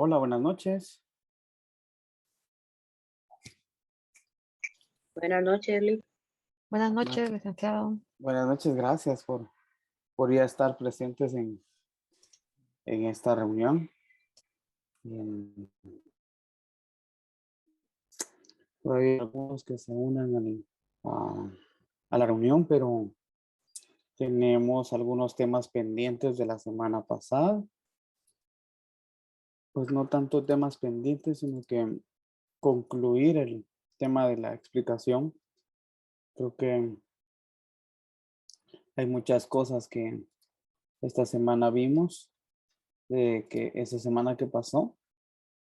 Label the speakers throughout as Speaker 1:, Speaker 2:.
Speaker 1: Hola, buenas noches.
Speaker 2: Buenas noches, Lee.
Speaker 3: Buenas
Speaker 1: Buenas,
Speaker 3: noches, licenciado.
Speaker 1: buenas noches, gracias por ya estar presentes en esta reunión. Bien, todavía hay algunos que se unan a la reunión, pero tenemos algunos temas pendientes de la semana pasada. Pues no tanto temas pendientes, sino que concluir el tema de la explicación. Creo que hay muchas cosas que esta semana vimos, que esa semana que pasó,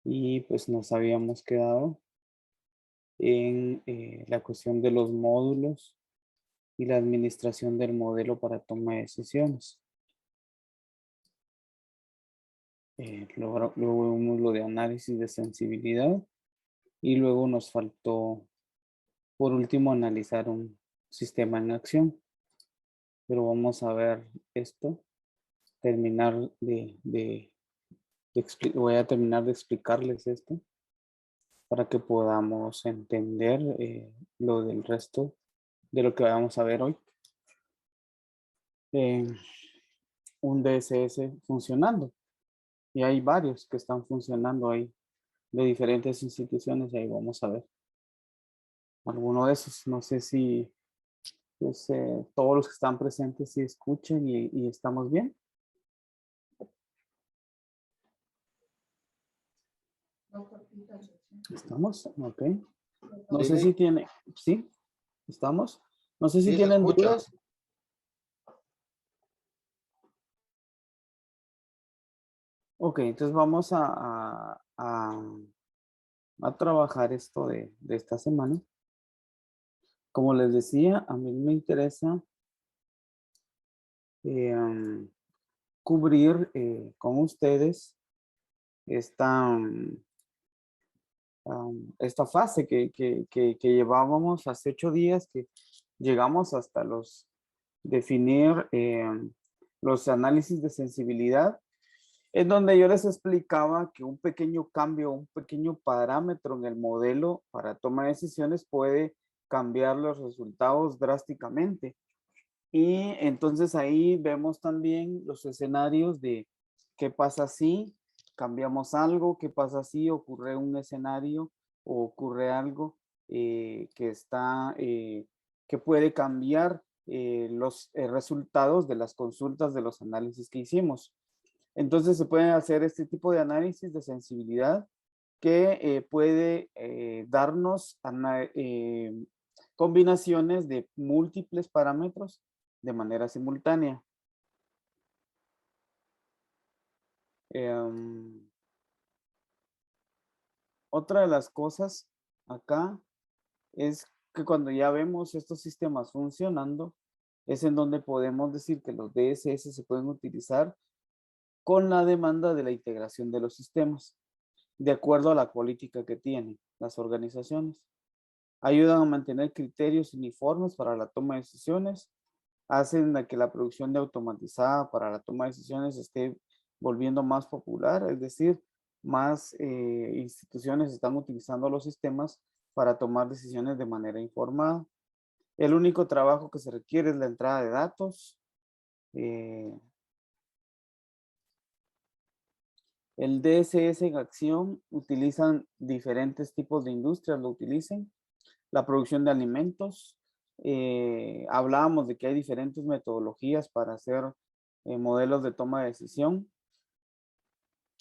Speaker 1: y pues nos habíamos quedado en la cuestión de los módulos y la administración del modelo para toma de decisiones. Luego vimos lo de análisis de sensibilidad y luego nos faltó, por último, analizar un sistema en acción. Pero vamos a ver esto, voy a terminar de explicarles esto para que podamos entender lo del resto de lo que vamos a ver hoy. Un DSS funcionando. Y hay varios que están funcionando ahí de diferentes instituciones y ahí vamos a ver alguno de esos. No sé si pues, todos los que están presentes sí escuchen y estamos bien. ¿Estamos? Ok. No sé si tiene, ¿sí? ¿Estamos? No sé si
Speaker 4: Sí, se
Speaker 1: tienen
Speaker 4: escucha.
Speaker 1: dudas. Ok, entonces vamos a trabajar esto de esta semana. Como les decía, a mí me interesa cubrir con ustedes esta, esta fase que llevábamos hace 8 días, que llegamos hasta definir los análisis de sensibilidad, en donde yo les explicaba que un pequeño cambio, un pequeño parámetro en el modelo para toma de decisiones puede cambiar los resultados drásticamente. Y entonces ahí vemos también los escenarios de qué pasa si cambiamos algo, qué pasa si ocurre un escenario o ocurre algo que puede cambiar los resultados de las consultas de los análisis que hicimos. Entonces se puede hacer este tipo de análisis de sensibilidad que puede darnos combinaciones de múltiples parámetros de manera simultánea. Otra de las cosas acá es que cuando ya vemos estos sistemas funcionando, es en donde podemos decir que los DSS se pueden utilizar con la demanda de la integración de los sistemas, de acuerdo a la política que tienen las organizaciones. Ayudan a mantener criterios uniformes para la toma de decisiones, hacen que la producción de automatizada para la toma de decisiones esté volviendo más popular, es decir, más instituciones están utilizando los sistemas para tomar decisiones de manera informada. El único trabajo que se requiere es la entrada de datos. El DSS en acción utilizan diferentes tipos de industrias, lo utilicen. La producción de alimentos. Hablábamos de que hay diferentes metodologías para hacer modelos de toma de decisión.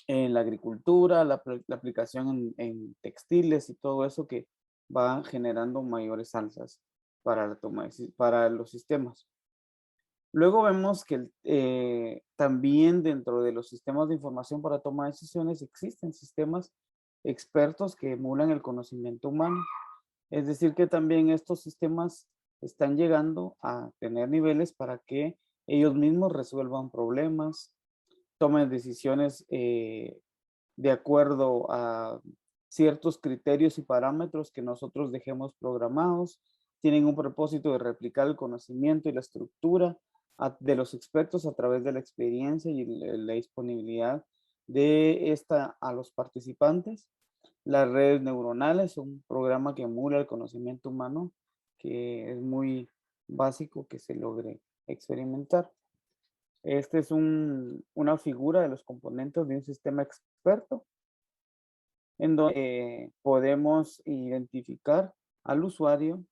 Speaker 1: En la agricultura, la aplicación en textiles y todo eso que va generando mayores alzas para la toma para los sistemas. Luego vemos que también dentro de los sistemas de información para toma de decisiones existen sistemas expertos que emulan el conocimiento humano. Es decir, que también estos sistemas están llegando a tener niveles para que ellos mismos resuelvan problemas, tomen decisiones de acuerdo a ciertos criterios y parámetros que nosotros dejemos programados. Tienen un propósito de replicar el conocimiento y la estructura de los expertos a través de la experiencia y la disponibilidad de esta a los participantes. Las redes neuronales son un programa que emula el conocimiento humano, que es muy básico que se logre experimentar. Este es una figura de los componentes de un sistema experto, en donde podemos identificar al usuario,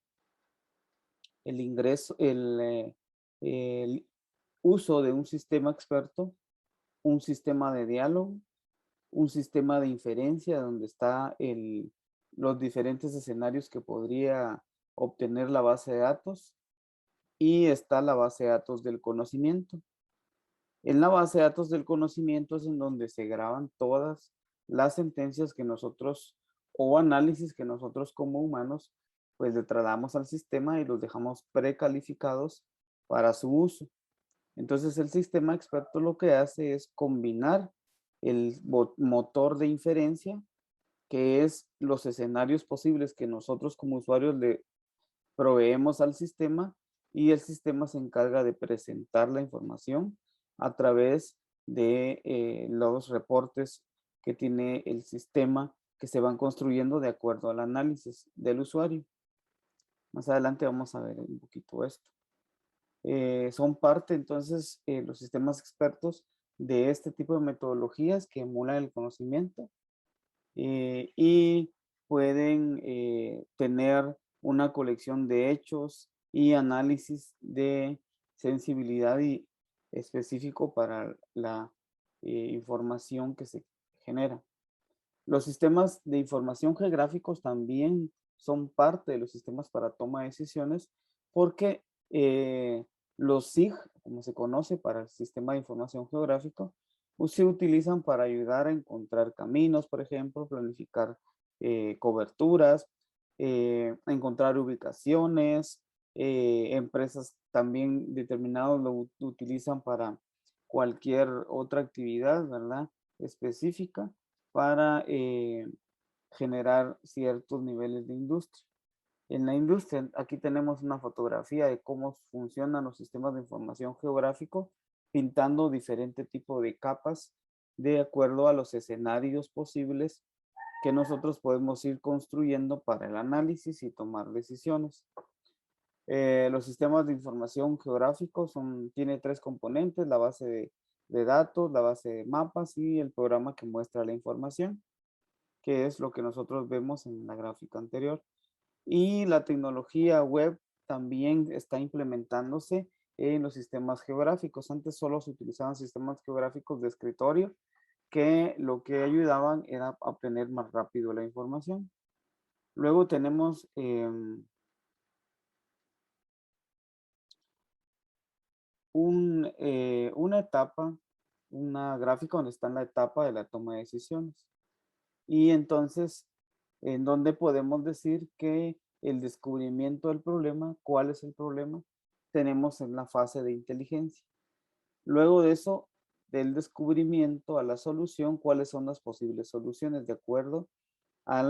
Speaker 1: el ingreso, el uso de un sistema experto, un sistema de diálogo, un sistema de inferencia donde está los diferentes escenarios que podría obtener la base de datos, y está la base de datos del conocimiento. En la base de datos del conocimiento es en donde se graban todas las sentencias que nosotros o análisis que nosotros como humanos pues le trasladamos al sistema y los dejamos precalificados para su uso. Entonces el sistema experto lo que hace es combinar el motor de inferencia, que es los escenarios posibles que nosotros como usuarios le proveemos al sistema, y el sistema se encarga de presentar la información a través de los reportes que tiene el sistema, que se van construyendo de acuerdo al análisis del usuario. Más adelante vamos a ver un poquito esto. Son parte entonces los sistemas expertos de este tipo de metodologías que emulan el conocimiento, y pueden tener una colección de hechos y análisis de sensibilidad y específico para la información que se genera. Los sistemas de información geográficos también son parte de los sistemas para toma de decisiones, porque los SIG, como se conoce para el sistema de información geográfico, se utilizan para ayudar a encontrar caminos, por ejemplo, planificar coberturas, encontrar ubicaciones. Empresas también determinados lo utilizan para cualquier otra actividad, ¿verdad? Específica, para generar ciertos niveles de industria. En la industria, aquí tenemos una fotografía de cómo funcionan los sistemas de información geográfico, pintando diferente tipo de capas de acuerdo a los escenarios posibles que nosotros podemos ir construyendo para el análisis y tomar decisiones. Los sistemas de información geográfico tiene tres componentes: la base de datos, la base de mapas y el programa que muestra la información, que es lo que nosotros vemos en la gráfica anterior. Y la tecnología web también está implementándose en los sistemas geográficos. Antes solo se utilizaban sistemas geográficos de escritorio, que lo que ayudaban era a obtener más rápido la información. Luego tenemos una etapa, una gráfica donde está en la etapa de la toma de decisiones. Y entonces, en donde podemos decir que el descubrimiento del problema, ¿cuál es el problema? Tenemos en la fase de inteligencia. Luego de eso, del descubrimiento a la solución, ¿cuáles son las posibles soluciones de acuerdo a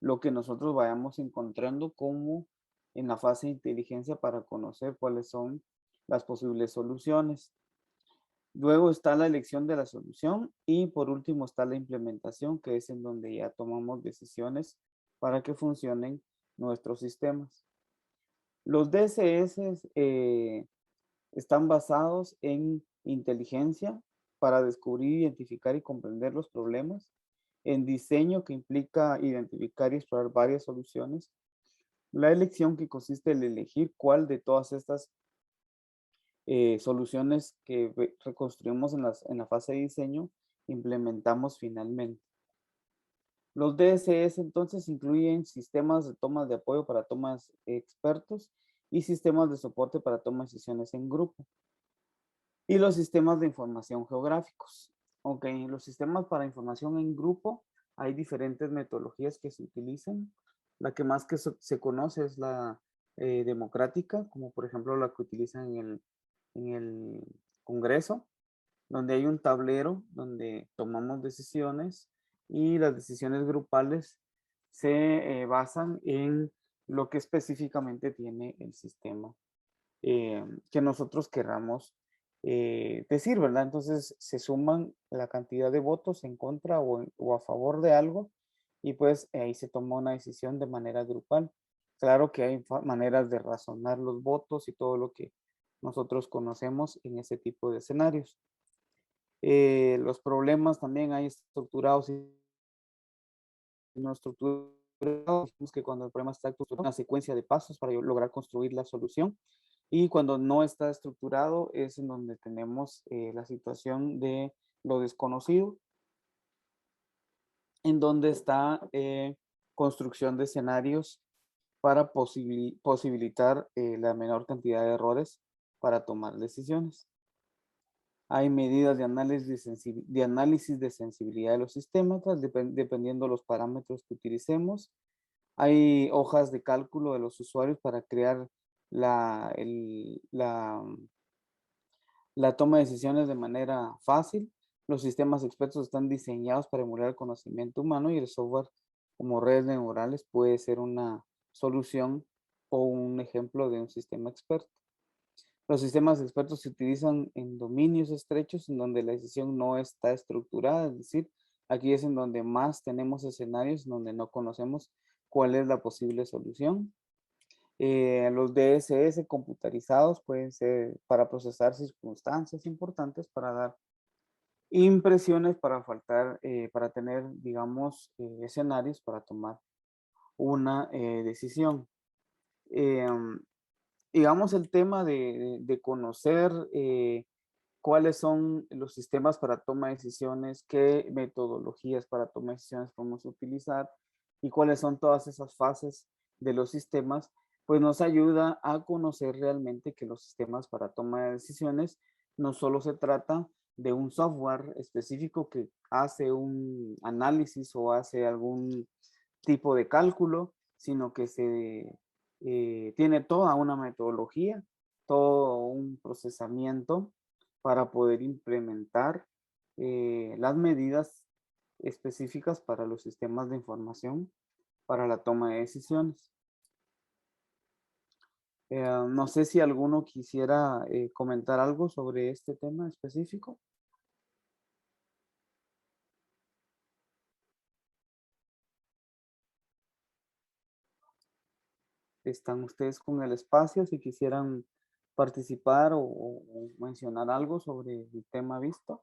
Speaker 1: lo que nosotros vayamos encontrando como en la fase de inteligencia, para conocer cuáles son las posibles soluciones? Luego está la elección de la solución y por último está la implementación, que es en donde ya tomamos decisiones para que funcionen nuestros sistemas. Los DCS están basados en inteligencia para descubrir, identificar y comprender los problemas, en diseño, que implica identificar y explorar varias soluciones, la elección, que consiste en elegir cuál de todas estas soluciones que reconstruimos en la fase de diseño implementamos finalmente. Los DSS entonces incluyen sistemas de tomas de apoyo para tomas expertos y sistemas de soporte para toma de decisiones en grupo. Y los sistemas de información geográficos. Ok, en los sistemas para información en grupo hay diferentes metodologías que se utilizan. La que más que se conoce es la democrática, como por ejemplo la que utilizan en el Congreso, donde hay un tablero donde tomamos decisiones, y las decisiones grupales se basan en lo que específicamente tiene el sistema que nosotros querramos decir, ¿verdad? Entonces se suman la cantidad de votos en contra o a favor de algo y pues ahí se toma una decisión de manera grupal. Claro que hay maneras de razonar los votos y todo lo que nosotros conocemos en ese tipo de escenarios. Los problemas también hay estructurados y no estructurados. Dijimos que cuando el problema está estructurado, una secuencia de pasos para lograr construir la solución. Y cuando no está estructurado es en donde tenemos la situación de lo desconocido, en donde está construcción de escenarios para posibilitar la menor cantidad de errores para tomar decisiones. Hay medidas de análisis de sensibilidad de los sistemas, dependiendo de los parámetros que utilicemos. Hay hojas de cálculo de los usuarios para crear la, la toma de decisiones de manera fácil. Los sistemas expertos están diseñados para emular el conocimiento humano y el software como redes neurales puede ser una solución o un ejemplo de un sistema experto. Los sistemas expertos se utilizan en dominios estrechos en donde la decisión no está estructurada, es decir, aquí es en donde más tenemos escenarios en donde no conocemos cuál es la posible solución. Los DSS computarizados pueden ser para procesar circunstancias importantes, para dar impresiones, para tener, digamos, escenarios para tomar una decisión. Em, digamos, el tema de conocer cuáles son los sistemas para toma de decisiones, qué metodologías para toma de decisiones podemos utilizar y cuáles son todas esas fases de los sistemas, pues nos ayuda a conocer realmente que los sistemas para toma de decisiones no solo se trata de un software específico que hace un análisis o hace algún tipo de cálculo, sino que tiene toda una metodología, todo un procesamiento para poder implementar las medidas específicas para los sistemas de información para la toma de decisiones. No sé si alguno quisiera comentar algo sobre este tema específico. Están ustedes con el espacio si quisieran participar o mencionar algo sobre el tema visto.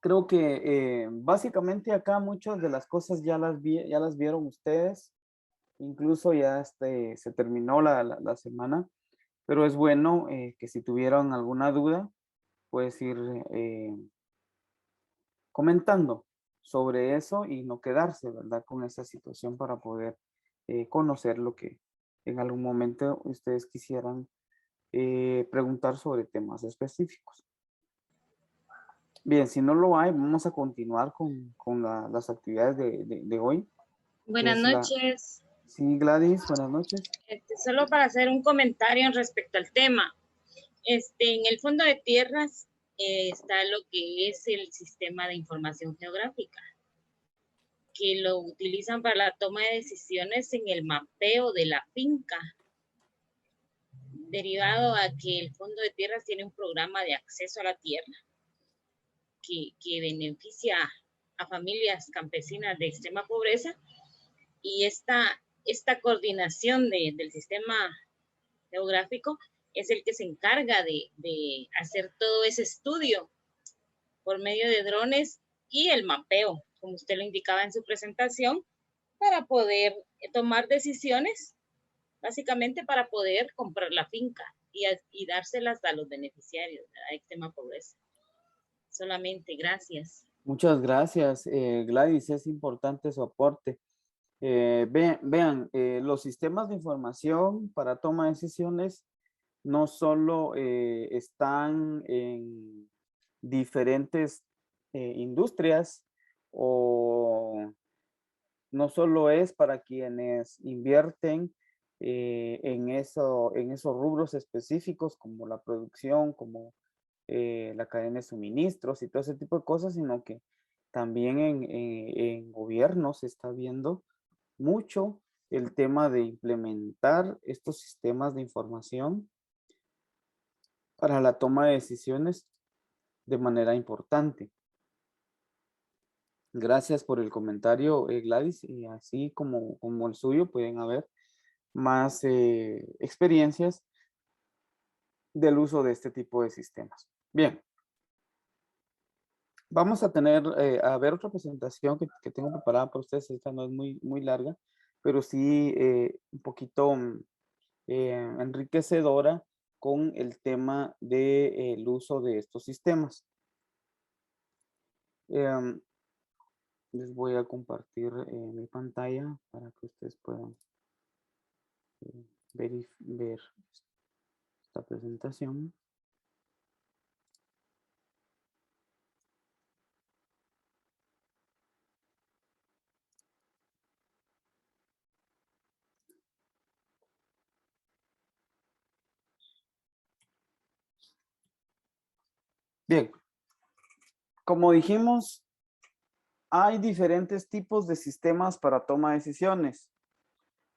Speaker 1: Creo que básicamente acá muchas de las cosas ya las vieron ustedes. Incluso ya se terminó la semana, pero es bueno que si tuvieron alguna duda, puedes ir comentando sobre eso y no quedarse, ¿verdad? Con esa situación para poder conocer lo que en algún momento ustedes quisieran preguntar sobre temas específicos. Bien, si no lo hay, vamos a continuar con las actividades de hoy, que
Speaker 2: Buenas
Speaker 1: es la...
Speaker 2: noches.
Speaker 1: Sí, Gladys, buenas noches.
Speaker 2: Solo para hacer un comentario respecto al tema. En el fondo de tierras está lo que es el sistema de información geográfica, que lo utilizan para la toma de decisiones en el mapeo de la finca, derivado a que el fondo de tierras tiene un programa de acceso a la tierra que beneficia a familias campesinas de extrema pobreza, y esta coordinación del sistema geográfico es el que se encarga de hacer todo ese estudio por medio de drones y el mapeo, como usted lo indicaba en su presentación, para poder tomar decisiones, básicamente para poder comprar la finca y dárselas a los beneficiarios de extrema pobreza. Solamente, gracias.
Speaker 1: Muchas gracias, Gladys, es importante su aporte. Vean, los sistemas de información para toma de decisiones no solo están en diferentes industrias o no solo es para quienes invierten en esos rubros específicos como la producción, como la cadena de suministros y todo ese tipo de cosas, sino que también en gobierno se está viendo mucho el tema de implementar estos sistemas de información para la toma de decisiones de manera importante. Gracias por el comentario, Gladys, y así como el suyo pueden haber más experiencias del uso de este tipo de sistemas. Bien, vamos a tener, a ver otra presentación que tengo preparada para ustedes. Esta no es muy larga, pero sí un poquito enriquecedora con el tema del uso de estos sistemas. Les voy a compartir mi pantalla para que ustedes puedan ver esta presentación. Bien, como dijimos, hay diferentes tipos de sistemas para toma de decisiones.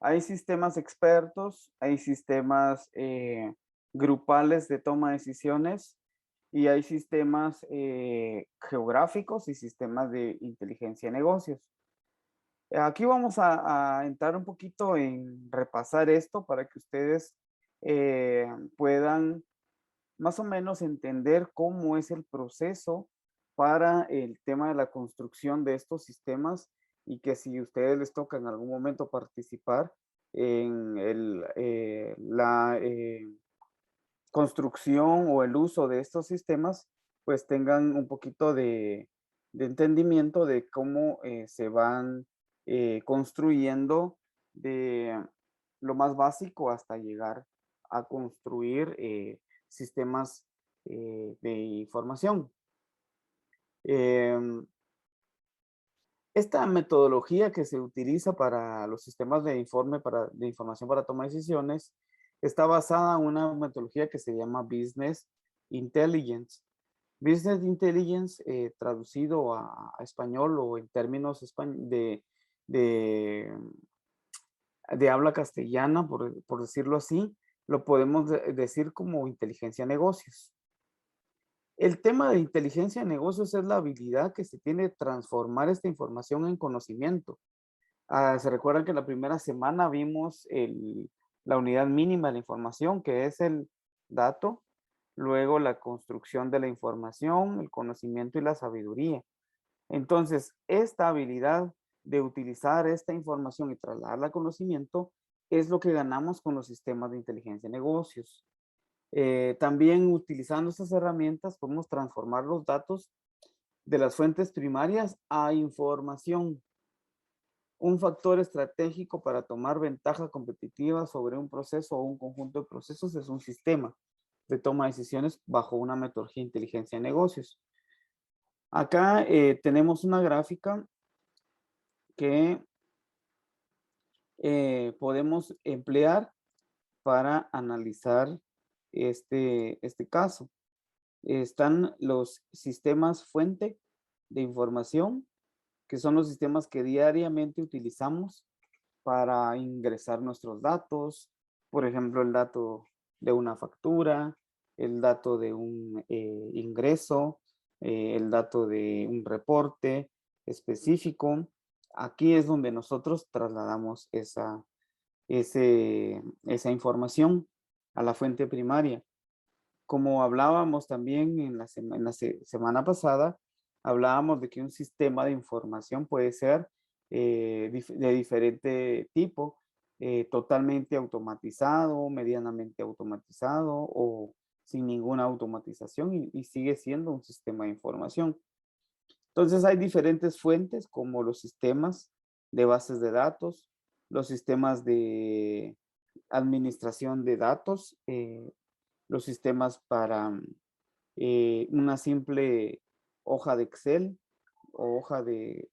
Speaker 1: Hay sistemas expertos, hay sistemas grupales de toma de decisiones y hay sistemas geográficos y sistemas de inteligencia de negocios. Aquí vamos a entrar un poquito en repasar esto para que ustedes puedan más o menos entender cómo es el proceso para el tema de la construcción de estos sistemas y que si a ustedes les toca en algún momento participar en la construcción o el uso de estos sistemas, pues tengan un poquito de entendimiento de cómo se van construyendo de lo más básico hasta llegar a construir sistemas de información. Esta metodología que se utiliza para los sistemas de de información para toma de decisiones está basada en una metodología que se llama Business Intelligence. Business Intelligence, traducido a español o en términos de, de habla castellana, por decirlo así, lo podemos decir como inteligencia de negocios. El tema de inteligencia de negocios es la habilidad que se tiene de transformar esta información en conocimiento. Se recuerdan que la primera semana vimos la unidad mínima de la información, que es el dato, luego la construcción de la información, el conocimiento y la sabiduría. Entonces, esta habilidad de utilizar esta información y trasladarla a conocimiento es lo que ganamos con los sistemas de inteligencia de negocios. También utilizando estas herramientas podemos transformar los datos de las fuentes primarias a información. Un factor estratégico para tomar ventaja competitiva sobre un proceso o un conjunto de procesos es un sistema de toma de decisiones bajo una metodología de inteligencia de negocios. Acá tenemos una gráfica que podemos emplear para analizar este caso. Están los sistemas fuente de información, que son los sistemas que diariamente utilizamos para ingresar nuestros datos. Por ejemplo, el dato de una factura, el dato de un ingreso, el dato de un reporte específico. Aquí es donde nosotros trasladamos esa información a la fuente primaria. Como hablábamos también en la semana pasada, hablábamos de que un sistema de información puede ser de diferente tipo, totalmente automatizado, medianamente automatizado o sin ninguna automatización y sigue siendo un sistema de información. Entonces hay diferentes fuentes como los sistemas de bases de datos, los sistemas de administración de datos, los sistemas para una simple hoja de Excel o hoja de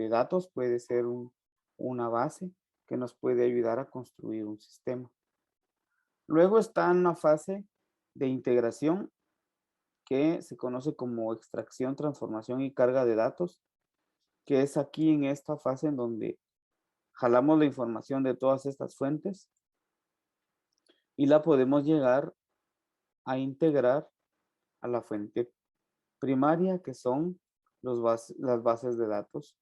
Speaker 1: datos puede ser una base que nos puede ayudar a construir un sistema. Luego está una fase de integración que se conoce como extracción, transformación y carga de datos, que es aquí en esta fase en donde jalamos la información de todas estas fuentes y la podemos llegar a integrar a la fuente primaria, que son las bases de datos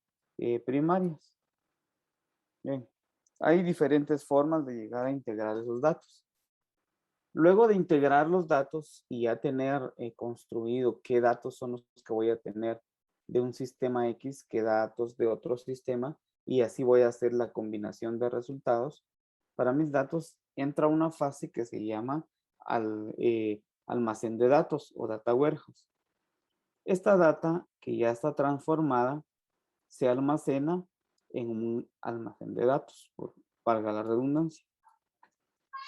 Speaker 1: primarias. Bien, hay diferentes formas de llegar a integrar esos datos. Luego de integrar los datos y ya tener construido qué datos son los que voy a tener de un sistema X, qué datos de otro sistema, y así voy a hacer la combinación de resultados. Para mis datos entra una fase que se llama almacén de datos o data warehouse. Esta data que ya está transformada se almacena en un almacén de datos, valga la redundancia.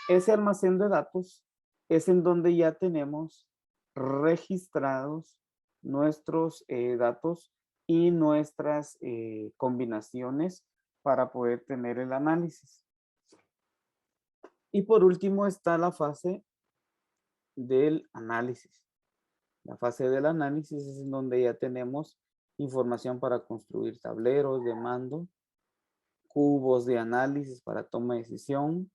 Speaker 1: Ese almacén de datos es en donde ya tenemos registrados nuestros datos y nuestras combinaciones para poder tener el análisis. Y por último está la fase del análisis. La fase del análisis es en donde ya tenemos información para construir tableros de mando, cubos de análisis para toma de decisión,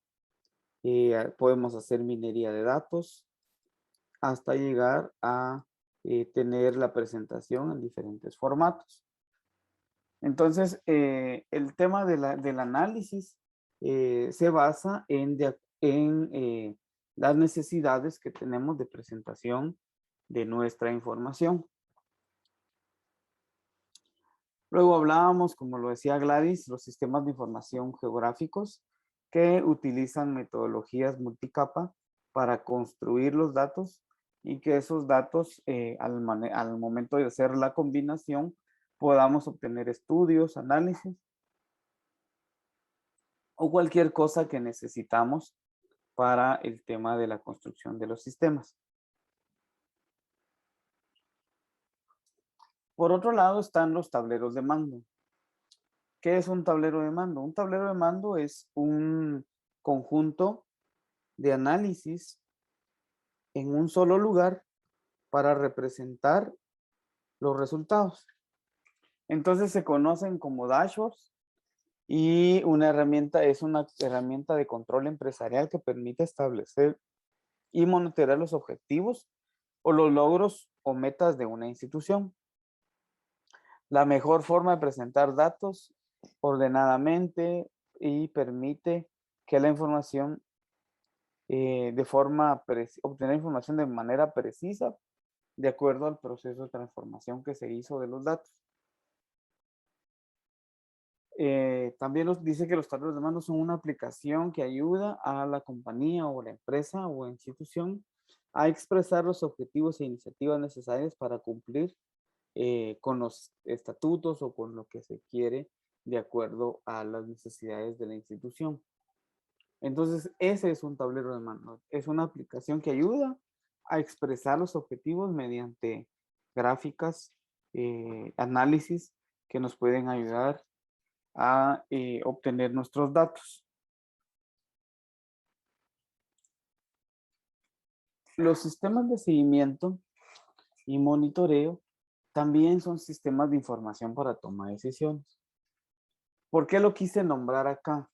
Speaker 1: podemos hacer minería de datos, hasta llegar a tener la presentación en diferentes formatos. Entonces, el tema del análisis se basa en las necesidades que tenemos de presentación de nuestra información. Luego hablábamos, como lo decía Gladys, los sistemas de información geográficos que utilizan metodologías multicapa para construir los datos y que esos datos al momento de hacer la combinación podamos obtener estudios, análisis o cualquier cosa que necesitamos para el tema de la construcción de los sistemas. Por otro lado están los tableros de mando. ¿Qué es un tablero de mando? Un tablero de mando es un conjunto de análisis en un solo lugar para representar los resultados. Entonces se conocen como dashboards y es una herramienta de control empresarial que permite establecer y monitorear los objetivos o los logros o metas de una institución. La mejor forma de presentar datos ordenadamente y permite que la información obtener información de manera precisa de acuerdo al proceso de transformación que se hizo de los datos. También nos dice que los tableros de mando son una aplicación que ayuda a la compañía o la empresa o institución a expresar los objetivos e iniciativas necesarias para cumplir con los estatutos o con lo que se quiere de acuerdo a las necesidades de la institución. Entonces, ese es un tablero de mando. Es una aplicación que ayuda a expresar los objetivos mediante gráficas, análisis que nos pueden ayudar a obtener nuestros datos. Los sistemas de seguimiento y monitoreo también son sistemas de información para tomar decisiones. ¿Por qué lo quise nombrar acá?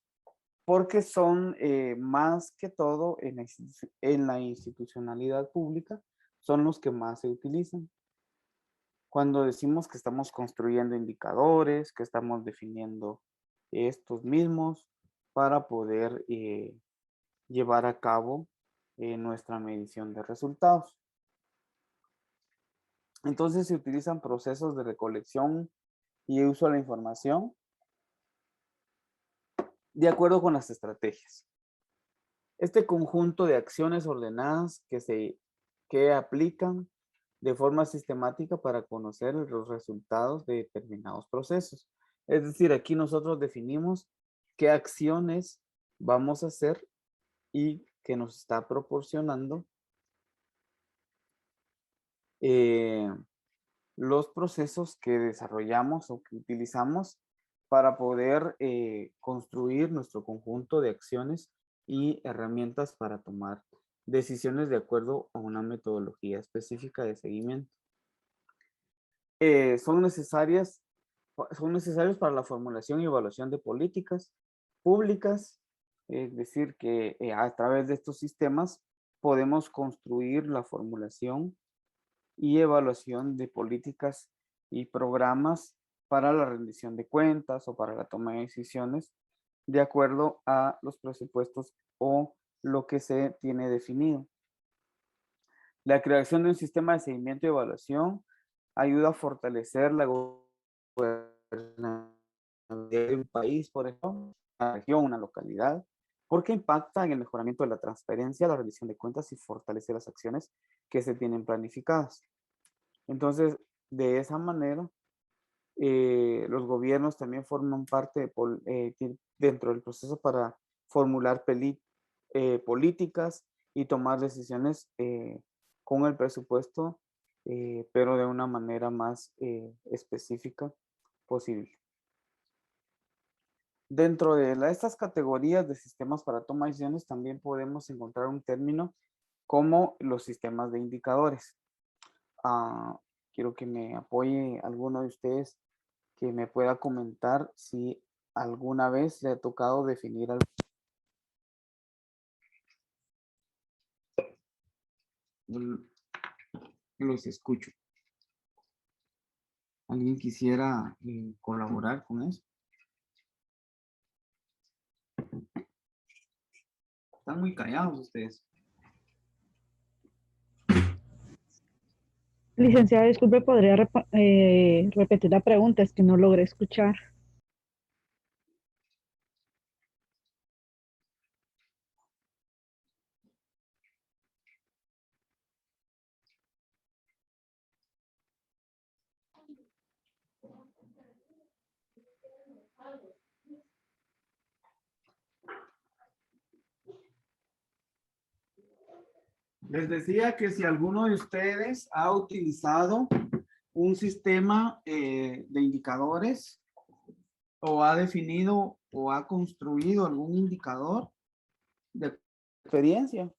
Speaker 1: Porque son más que todo en la institucionalidad pública, son los que más se utilizan. Cuando decimos que estamos construyendo indicadores, que estamos definiendo estos mismos para poder llevar a cabo nuestra medición de resultados. Entonces se utilizan procesos de recolección y uso de la información de acuerdo con las estrategias. Este conjunto de acciones ordenadas que aplican de forma sistemática para conocer los resultados de determinados procesos. Es decir, aquí nosotros definimos qué acciones vamos a hacer y que nos está proporcionando los procesos que desarrollamos o que utilizamos para poder construir nuestro conjunto de acciones y herramientas para tomar decisiones de acuerdo a una metodología específica de seguimiento. Son necesarios para la formulación y evaluación de políticas públicas, es decir, que a través de estos sistemas podemos construir la formulación y evaluación de políticas y programas para la rendición de cuentas o para la toma de decisiones de acuerdo a los presupuestos o lo que se tiene definido. La creación de un sistema de seguimiento y evaluación ayuda a fortalecer la gobernabilidad de un país, por ejemplo, una región, una localidad, porque impacta en el mejoramiento de la transparencia, la rendición de cuentas y fortalece las acciones que se tienen planificadas. Entonces, de esa manera, los gobiernos también forman parte dentro del proceso para formular políticas y tomar decisiones con el presupuesto, pero de una manera más específica posible. Dentro de estas categorías de sistemas para toma de decisiones también podemos encontrar un término como los sistemas de indicadores. Quiero que me apoye alguno de ustedes que me pueda comentar si alguna vez le ha tocado definir algo. Los escucho. ¿Alguien quisiera colaborar con eso? Están muy callados ustedes.
Speaker 3: Licenciada, disculpe, ¿podría repetir la pregunta? Es que no logré escuchar.
Speaker 1: Les decía que si alguno de ustedes ha utilizado un sistema de indicadores o ha definido o ha construido algún indicador de experiencia.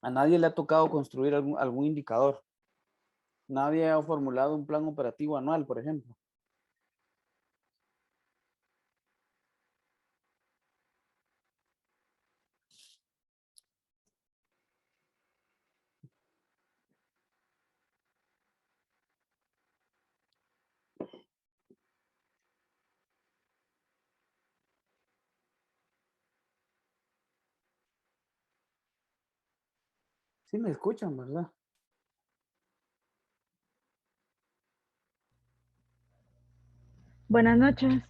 Speaker 1: A nadie le ha tocado construir algún indicador. Nadie ha formulado un plan operativo anual, por ejemplo. Sí me escuchan, ¿verdad?
Speaker 3: Buenas noches.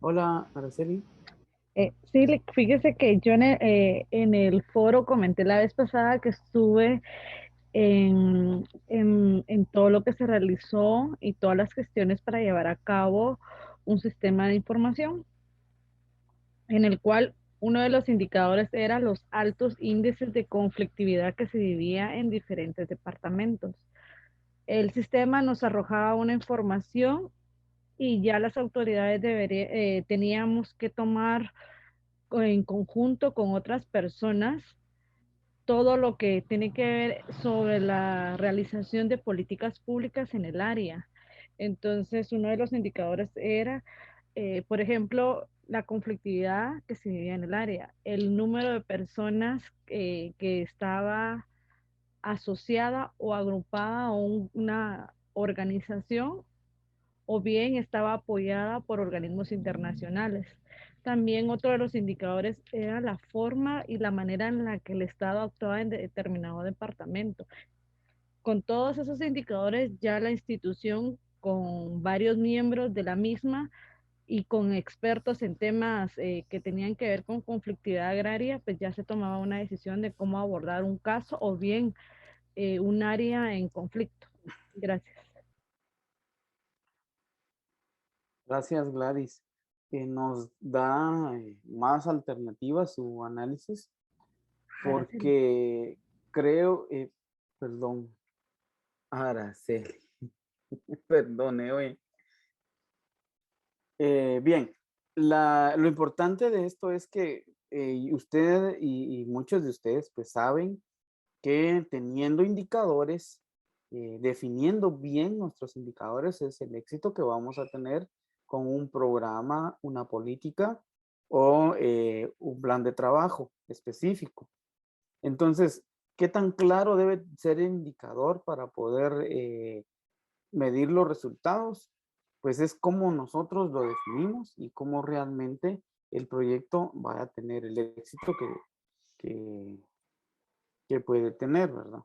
Speaker 1: Hola, Araceli.
Speaker 3: Sí, fíjese que yo en el foro comenté la vez pasada que estuve en todo lo que se realizó y todas las gestiones para llevar a cabo un sistema de información en el cual uno de los indicadores era los altos índices de conflictividad que se vivía en diferentes departamentos. El sistema nos arrojaba una información y ya las autoridades teníamos que tomar en conjunto con otras personas todo lo que tiene que ver sobre la realización de políticas públicas en el área. Entonces, uno de los indicadores era, por ejemplo, la conflictividad que se vivía en el área, el número de personas que estaba asociada o agrupada a una organización o bien estaba apoyada por organismos internacionales. También otro de los indicadores era la forma y la manera en la que el Estado actuaba en determinado departamento. Con todos esos indicadores, ya la institución, con varios miembros de la misma y con expertos en temas que tenían que ver con conflictividad agraria, pues ya se tomaba una decisión de cómo abordar un caso o bien un área en conflicto. Gracias.
Speaker 1: Gracias, Gladys. Nos da más alternativas su análisis porque creo, perdón, Araceli, perdone, oye. Bien, lo importante de esto es que usted y muchos de ustedes pues saben que teniendo indicadores definiendo bien nuestros indicadores es el éxito que vamos a tener con un programa, una política o un plan de trabajo específico. Entonces, ¿qué tan claro debe ser el indicador para poder medir los resultados? Pues es cómo nosotros lo definimos y cómo realmente el proyecto va a tener el éxito que, que puede tener, ¿verdad?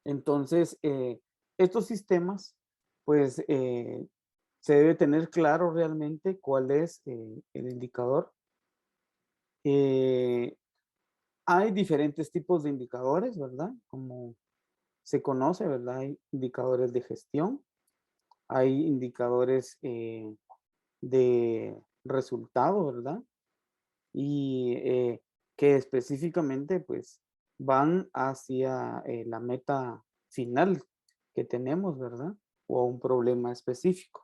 Speaker 1: Entonces, estos sistemas, pues, se debe tener claro realmente cuál es el indicador. Hay diferentes tipos de indicadores, ¿verdad? Como se conoce, ¿verdad? Hay indicadores de gestión, hay indicadores de resultado, ¿verdad? Y que específicamente, pues, van hacia la meta final que tenemos, ¿verdad? O a un problema específico.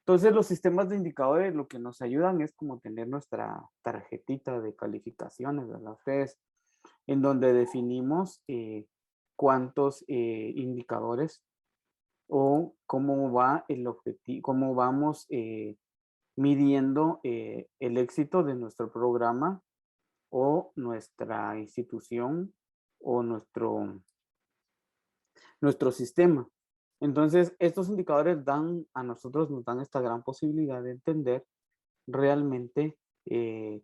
Speaker 1: Entonces, los sistemas de indicadores lo que nos ayudan es como tener nuestra tarjetita de calificaciones, ¿verdad? Ustedes, en donde definimos cuántos indicadores o cómo va el objetivo, cómo vamos midiendo el éxito de nuestro programa o nuestra institución o nuestro sistema. Entonces, estos indicadores a nosotros nos dan esta gran posibilidad de entender realmente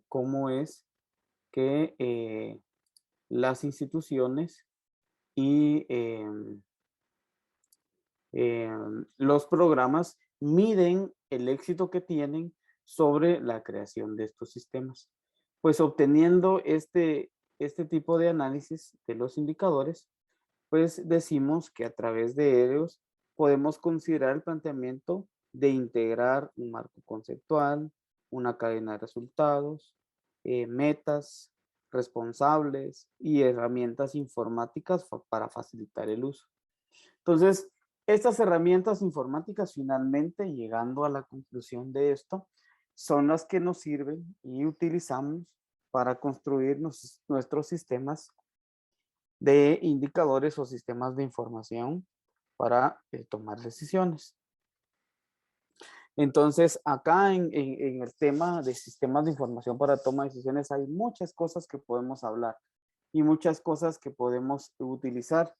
Speaker 1: cómo es que las instituciones y los programas miden el éxito que tienen sobre la creación de estos sistemas. Pues obteniendo este tipo de análisis de los indicadores, pues decimos que a través de ellos podemos considerar el planteamiento de integrar un marco conceptual, una cadena de resultados, metas, responsables y herramientas informáticas para facilitar el uso. Entonces, estas herramientas informáticas finalmente, llegando a la conclusión de esto, son las que nos sirven y utilizamos para construir nuestros sistemas de indicadores o sistemas de información para tomar decisiones. Entonces, acá en el tema de sistemas de información para toma de decisiones hay muchas cosas que podemos hablar y muchas cosas que podemos utilizar.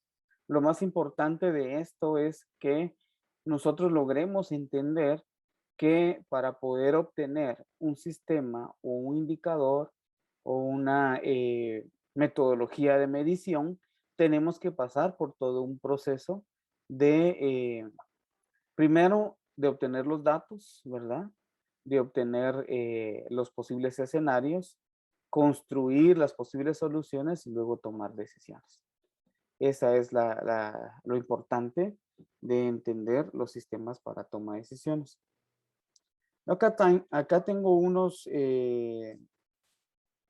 Speaker 1: Lo más importante de esto es que nosotros logremos entender que para poder obtener un sistema o un indicador o una metodología de medición, tenemos que pasar por todo un proceso de, primero, de obtener los datos, ¿verdad? De obtener los posibles escenarios, construir las posibles soluciones y luego tomar decisiones. Esa es lo importante de entender los sistemas para toma de decisiones. Acá tengo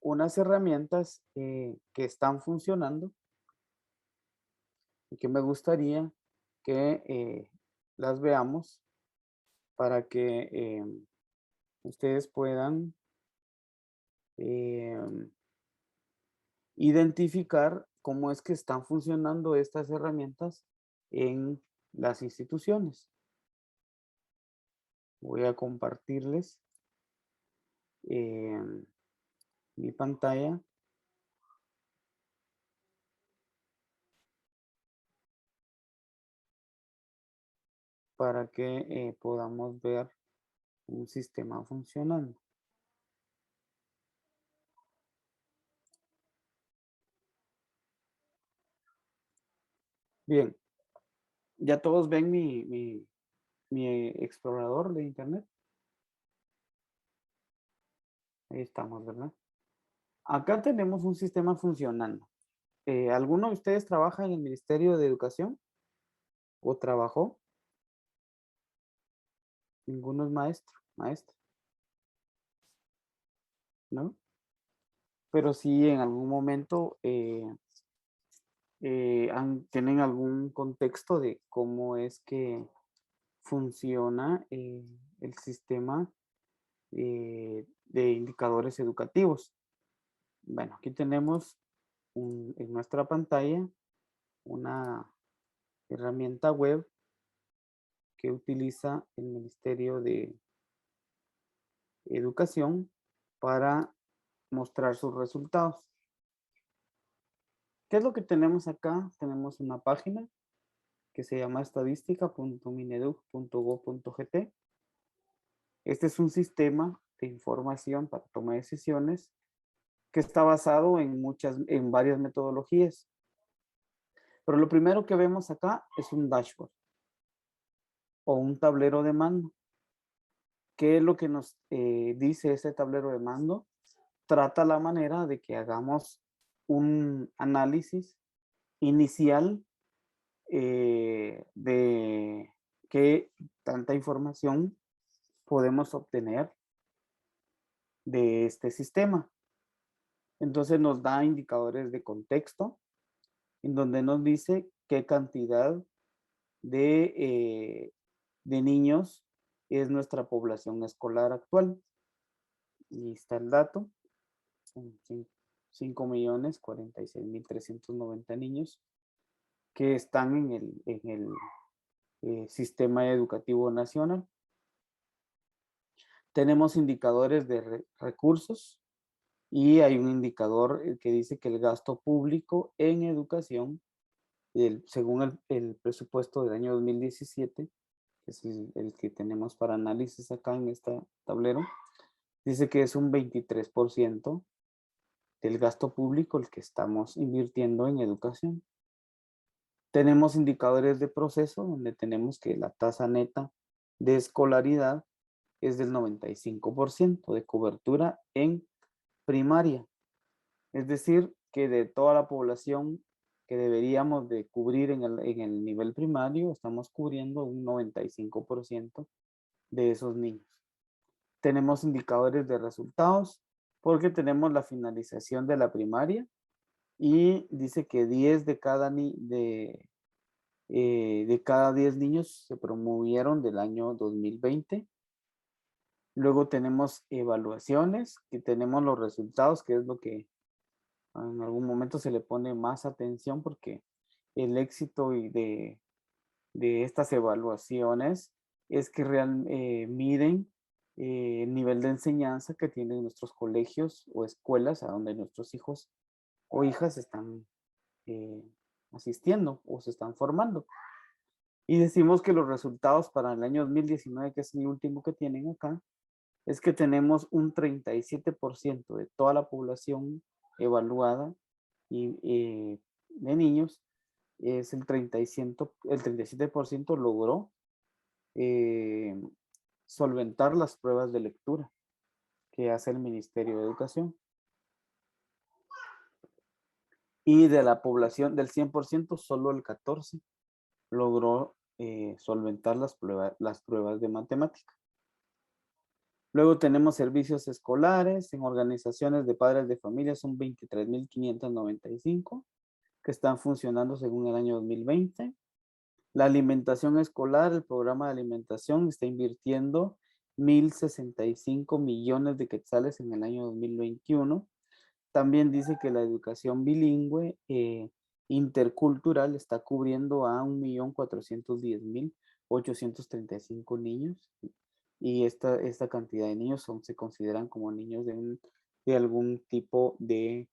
Speaker 1: unas herramientas que están funcionando y que me gustaría que las veamos para que ustedes puedan identificar cómo es que están funcionando estas herramientas en las instituciones. Voy a compartirles mi pantalla para que podamos ver un sistema funcionando. Bien, ya todos ven mi explorador de internet. Ahí estamos, ¿verdad? Acá tenemos un sistema funcionando. ¿Alguno de ustedes trabaja en el Ministerio de Educación? ¿O trabajó? Ninguno es maestra, ¿no? Pero sí en algún momento tienen algún contexto de cómo es que funciona el sistema de indicadores educativos. Bueno, aquí tenemos en nuestra pantalla una herramienta web que utiliza el Ministerio de Educación para mostrar sus resultados. ¿Qué es lo que tenemos acá? Tenemos una página que se llama estadística.mineduc.gov.gt. Este es un sistema de información para toma de decisiones que está basado en varias metodologías. Pero lo primero que vemos acá es un dashboard o un tablero de mando. ¿Qué es lo que nos dice ese tablero de mando? Trata la manera de que hagamos un análisis inicial de qué tanta información podemos obtener de este sistema. Entonces nos da indicadores de contexto, en donde nos dice qué cantidad de niños es nuestra población escolar actual. Y está el dato, son 5.046.390 niños que están en el sistema educativo nacional. Tenemos indicadores de recursos y hay un indicador que dice que el gasto público en educación, según el presupuesto del año 2017, que es el que tenemos para análisis acá en este tablero, dice que es un 23% del gasto público el que estamos invirtiendo en educación. Tenemos indicadores de proceso donde tenemos que la tasa neta de escolaridad es del 95% de cobertura en primaria. Es decir, que de toda la población que deberíamos de cubrir en el nivel primario, estamos cubriendo un 95% de esos niños. Tenemos indicadores de resultados porque tenemos la finalización de la primaria y dice que 10 de cada 10 niños se promovieron del año 2020. Luego tenemos evaluaciones, que tenemos los resultados, que es lo que en algún momento se le pone más atención porque el éxito de estas evaluaciones es que miden el nivel de enseñanza que tienen nuestros colegios o escuelas a donde nuestros hijos o hijas están asistiendo o se están formando. Y decimos que los resultados para el año 2019, que es el último que tienen acá, es que tenemos un 37% de toda la población evaluada y de niños, es el 37% logró solventar las pruebas de lectura que hace el Ministerio de Educación. Y de la población del 100%, solo el 14% logró solventar las pruebas de matemática. Luego tenemos servicios escolares. En organizaciones de padres de familia son 23.595 que están funcionando según el año 2020. La alimentación escolar, el programa de alimentación está invirtiendo 1.065 millones de quetzales en el año 2021. También dice que la educación bilingüe intercultural está cubriendo a 1.410.835 niños. Y esta cantidad de niños se consideran como niños de algún tipo de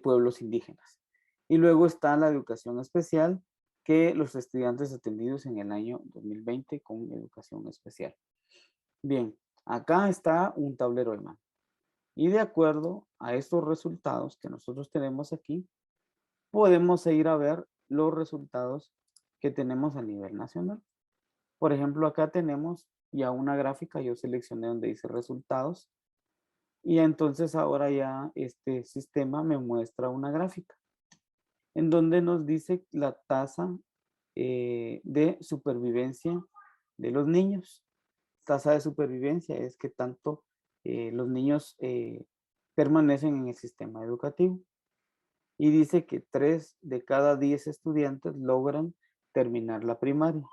Speaker 1: pueblos indígenas. Y luego está la educación especial, que los estudiantes atendidos en el año 2020 con educación especial. Bien, acá está un tablero de mando. Y de acuerdo a estos resultados que nosotros tenemos aquí, podemos ir a ver los resultados que tenemos a nivel nacional. Por ejemplo, acá tenemos ya una gráfica, yo seleccioné donde dice resultados, y entonces ahora ya este sistema me muestra una gráfica en donde nos dice la tasa de supervivencia de los niños. Tasa de supervivencia es que tanto los niños permanecen en el sistema educativo. Y dice que 3 de cada 10 estudiantes logran terminar la primaria.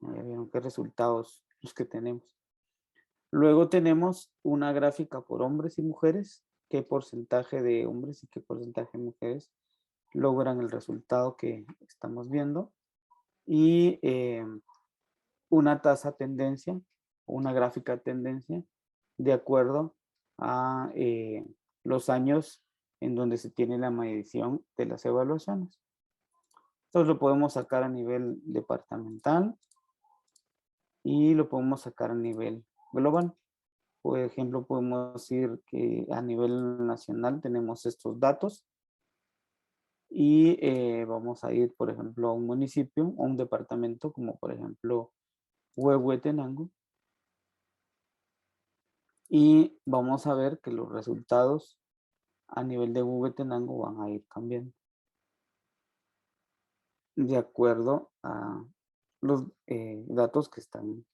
Speaker 1: Ya vieron qué resultados los que tenemos. Luego tenemos una gráfica por hombres y mujeres, qué porcentaje de hombres y qué porcentaje de mujeres logran el resultado que estamos viendo. Y una tasa tendencia, una gráfica de tendencia, de acuerdo a los años en donde se tiene la medición de las evaluaciones. Entonces lo podemos sacar a nivel departamental y lo podemos sacar a nivel global. Por ejemplo, podemos decir que a nivel nacional tenemos estos datos y vamos a ir, por ejemplo, a un municipio o un departamento como, por ejemplo, Huehuetenango, y vamos a ver que los resultados a nivel de Huehuetenango van a ir cambiando de acuerdo a los datos que están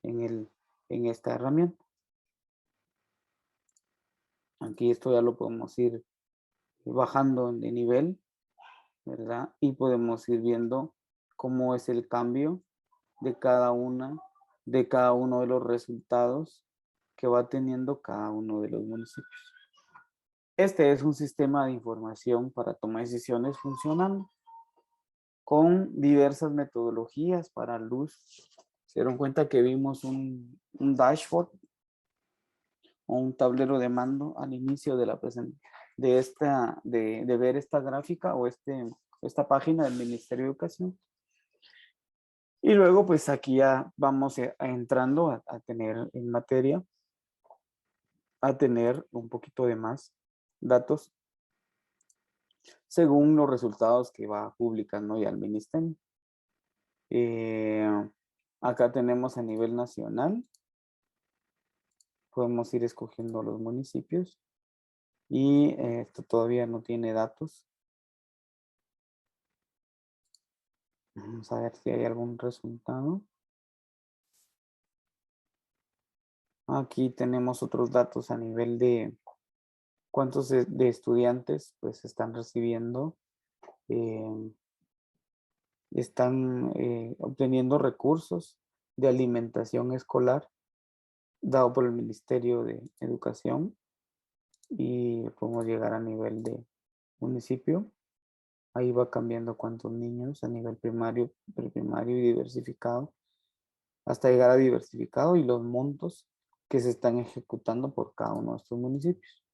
Speaker 1: en esta herramienta. Aquí esto ya lo podemos ir bajando de nivel, ¿verdad? Y podemos ir viendo cómo es el cambio de cada uno de los resultados que va teniendo cada uno de los municipios. Este es un sistema de información para tomar decisiones funcionando con diversas metodologías para luz. Se dieron cuenta que vimos un dashboard o un tablero de mando al inicio de la presentación de ver esta gráfica o esta página del Ministerio de Educación. Y luego pues aquí ya vamos entrando a tener en materia, a tener un poquito de más datos según los resultados que va publicando ya el ministerio. Acá tenemos a nivel nacional. Podemos ir escogiendo los municipios. Y esto todavía no tiene datos. Vamos a ver si hay algún resultado. Aquí tenemos otros datos a nivel de cuántos de estudiantes pues están recibiendo, están obteniendo recursos de alimentación escolar dado por el Ministerio de Educación, y podemos llegar a nivel de municipio. Ahí va cambiando cuántos niños a nivel primario, preprimario y diversificado, hasta llegar a diversificado y los montos que se están ejecutando por cada uno de estos municipios.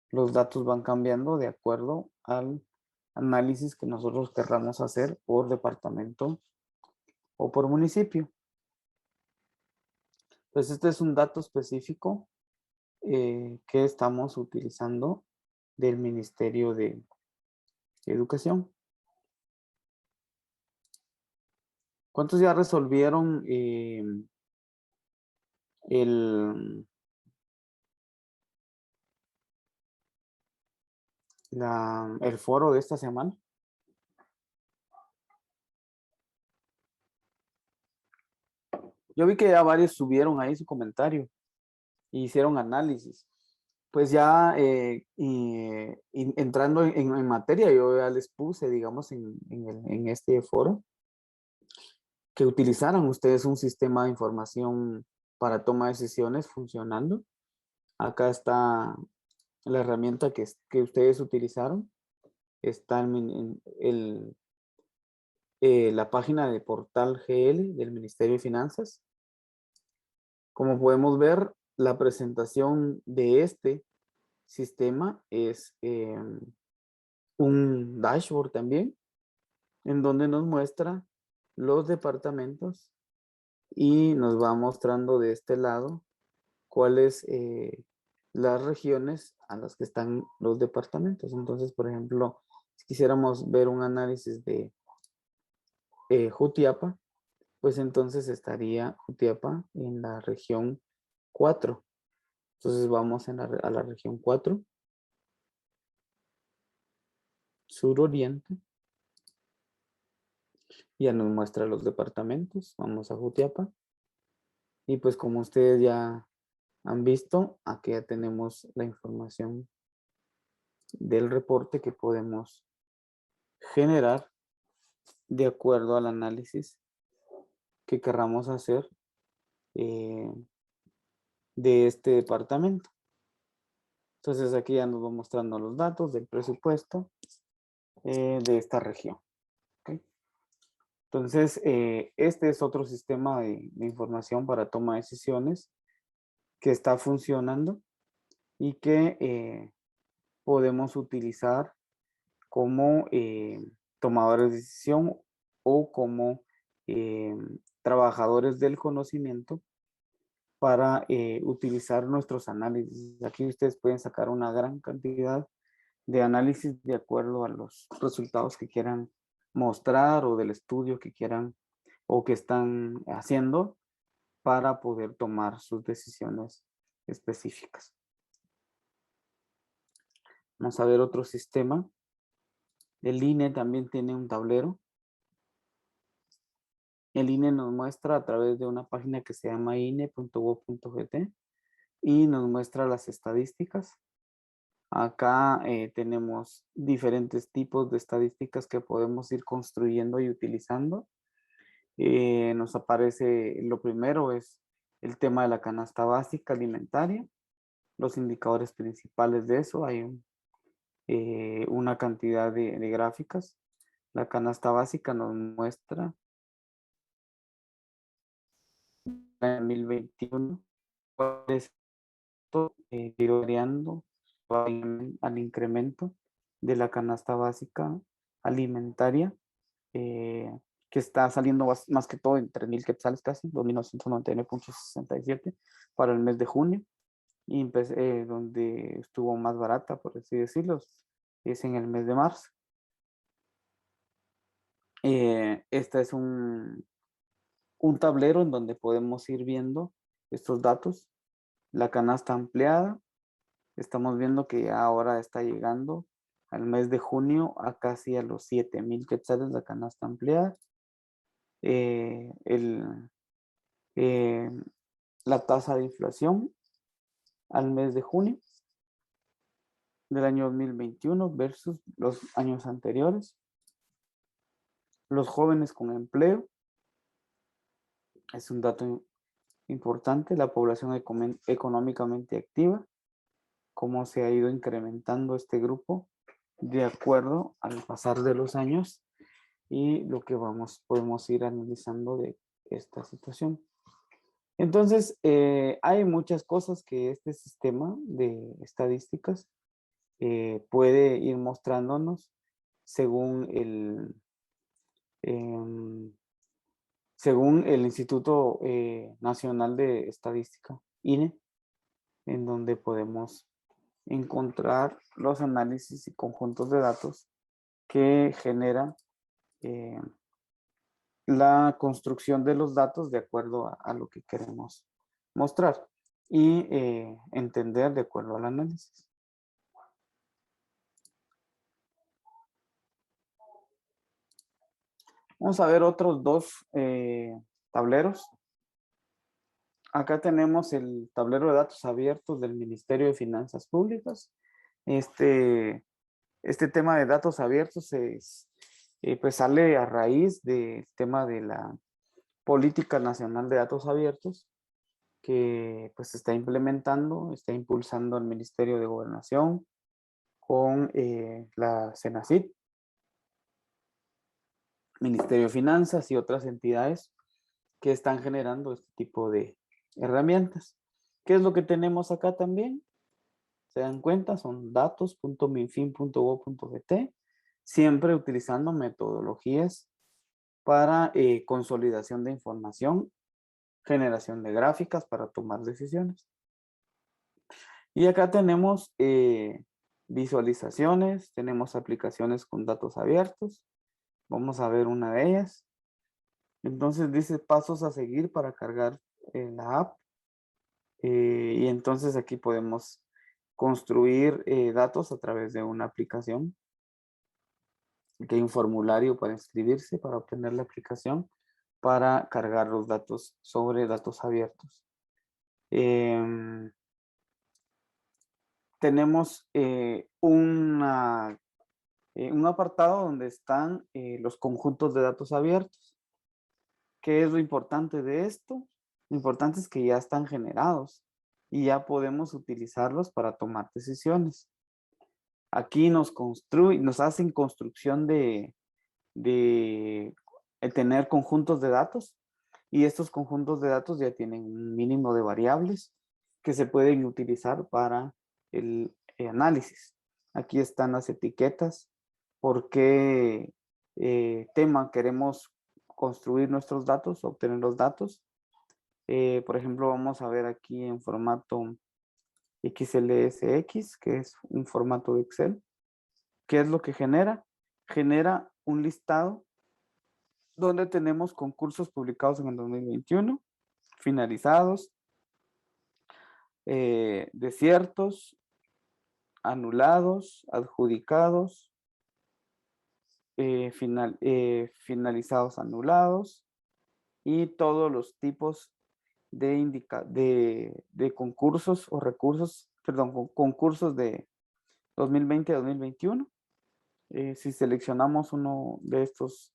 Speaker 1: Los datos van cambiando de acuerdo al análisis que nosotros querramos hacer por departamento o por municipio. Pues este es un dato específico que estamos utilizando del Ministerio de Educación. ¿Cuántos ya resolvieron el foro de esta semana? Yo vi que ya varios subieron ahí su comentario e hicieron análisis. Pues ya entrando en materia, yo ya les puse, digamos, en este foro, que utilizaran ustedes un sistema de información para toma de decisiones funcionando. Acá está la herramienta que ustedes utilizaron. Está la página de Portal GL del Ministerio de Finanzas. Como podemos ver, la presentación de este sistema es un dashboard también, en donde nos muestra los departamentos y nos va mostrando de este lado cuáles las regiones a las que están los departamentos. Entonces, por ejemplo, si quisiéramos ver un análisis de Jutiapa, pues entonces estaría Jutiapa en la región 4. Entonces vamos a la región 4, suroriente. Ya nos muestra los departamentos. Vamos a Jutiapa. Y pues como ustedes ya han visto, aquí ya tenemos la información del reporte que podemos generar de acuerdo al análisis que querramos hacer de este departamento. Entonces aquí ya nos va mostrando los datos del presupuesto de esta región. ¿Ok? Entonces, este es otro sistema de información para toma de decisiones que está funcionando y que podemos utilizar como tomadores de decisión o como trabajadores del conocimiento para utilizar nuestros análisis. Aquí ustedes pueden sacar una gran cantidad de análisis de acuerdo a los resultados que quieran mostrar o del estudio que quieran o que están haciendo para poder tomar sus decisiones específicas. Vamos a ver otro sistema. El INE también tiene un tablero. El INE nos muestra a través de una página que se llama ine.gov.gt y nos muestra las estadísticas. Acá tenemos diferentes tipos de estadísticas que podemos ir construyendo y utilizando. Nos aparece, lo primero es el tema de la canasta básica alimentaria, los indicadores principales de eso. Hay una cantidad de gráficas. La canasta básica nos muestra en 2021 cuál es variando al incremento de la canasta básica alimentaria, que está saliendo más que todo en 3.000 quetzales casi, 2.999.67 para el mes de junio, y donde estuvo más barata, por así decirlo, es en el mes de marzo. Este es un tablero en donde podemos ir viendo estos datos. La canasta ampliada, estamos viendo que ahora está llegando al mes de junio a casi a los 7.000 quetzales la canasta ampliada. La tasa de inflación al mes de junio del año 2021 versus los años anteriores. Los jóvenes con empleo, es un dato importante, la población económicamente activa, cómo se ha ido incrementando este grupo de acuerdo al pasar de los años y lo que podemos ir analizando de esta situación. Entonces, hay muchas cosas que este sistema de estadísticas puede ir mostrándonos según según el Instituto Nacional de Estadística, INE, en donde podemos encontrar los análisis y conjuntos de datos que genera la construcción de los datos de acuerdo a lo que queremos mostrar y entender de acuerdo al análisis. Vamos a ver otros dos tableros. Acá tenemos el tablero de datos abiertos del Ministerio de Finanzas Públicas. Este tema de datos abiertos pues sale a raíz del tema de la Política Nacional de Datos Abiertos que pues se está implementando, está impulsando el Ministerio de Gobernación con la CENACYT, Ministerio de Finanzas y otras entidades que están generando este tipo de herramientas. ¿Qué es lo que tenemos acá también? Se dan cuenta, son datos.minfin.gov.gt, siempre utilizando metodologías para consolidación de información, generación de gráficas para tomar decisiones. Y acá tenemos visualizaciones, tenemos aplicaciones con datos abiertos. Vamos a ver una de ellas. Entonces dice pasos a seguir para cargar la app. Y entonces aquí podemos construir datos a través de una aplicación. Aquí hay un formulario para inscribirse, para obtener la aplicación, para cargar los datos sobre datos abiertos. Tenemos un apartado donde están los conjuntos de datos abiertos. ¿Qué es lo importante de esto? Lo importante es que ya están generados y ya podemos utilizarlos para tomar decisiones. Aquí nos hacen construcción de tener conjuntos de datos, y estos conjuntos de datos ya tienen un mínimo de variables que se pueden utilizar para el análisis. Aquí están las etiquetas, por qué tema queremos construir nuestros datos, obtener los datos. Por ejemplo, vamos a ver aquí en formato XLSX, que es un formato de Excel. ¿Qué es lo que genera? Genera un listado donde tenemos concursos publicados en el 2021, finalizados, desiertos, anulados, adjudicados, finalizados, anulados, y todos los tipos de concursos o recursos, perdón, concursos de 2020 a 2021. Si seleccionamos uno de estos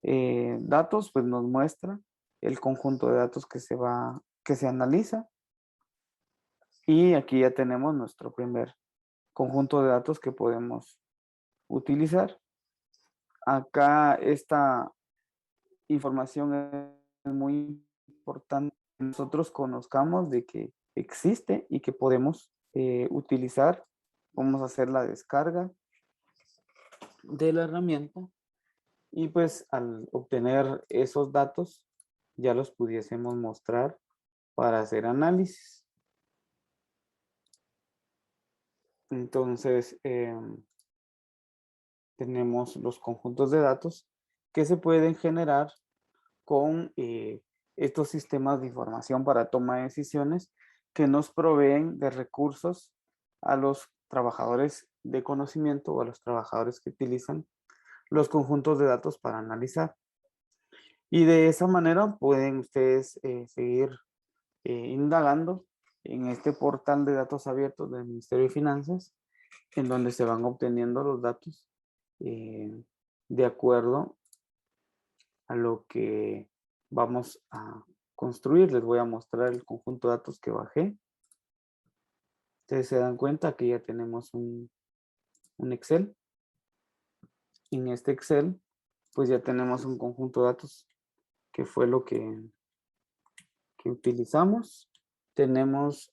Speaker 1: datos, pues nos muestra el conjunto de datos que se analiza. Y aquí ya tenemos nuestro primer conjunto de datos que podemos utilizar. Acá esta información es muy importante que nosotros conozcamos de que existe y que podemos utilizar. Vamos a hacer la descarga de la herramienta, y pues al obtener esos datos ya los pudiésemos mostrar para hacer análisis. Entonces tenemos los conjuntos de datos que se pueden generar con estos sistemas de información para toma de decisiones, que nos proveen de recursos a los trabajadores de conocimiento o a los trabajadores que utilizan los conjuntos de datos para analizar. Y de esa manera pueden ustedes seguir indagando en este portal de datos abiertos del Ministerio de Finanzas, en donde se van obteniendo los datos de acuerdo a lo que vamos a construir. Les voy a mostrar el conjunto de datos que bajé. Ustedes se dan cuenta que ya tenemos un Excel. En este Excel, pues ya tenemos un conjunto de datos que fue lo que utilizamos. Tenemos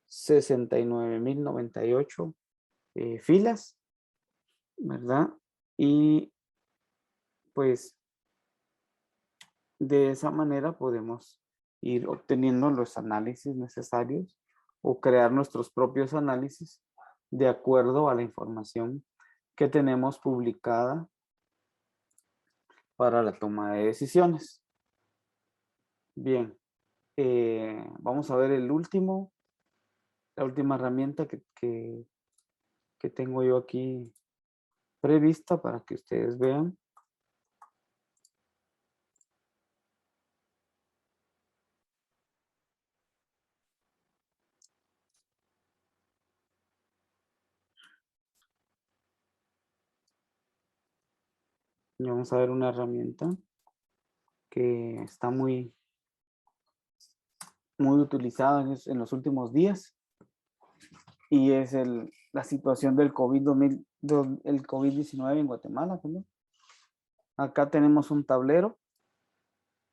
Speaker 1: 69,098 filas, ¿verdad? Y pues de esa manera podemos ir obteniendo los análisis necesarios o crear nuestros propios análisis de acuerdo a la información que tenemos publicada para la toma de decisiones. Bien, vamos a ver la última herramienta que tengo yo aquí prevista para que ustedes vean. Y vamos a ver una herramienta que está muy utilizada en los últimos días, y es la situación del COVID-19 en Guatemala, ¿no? Acá tenemos un tablero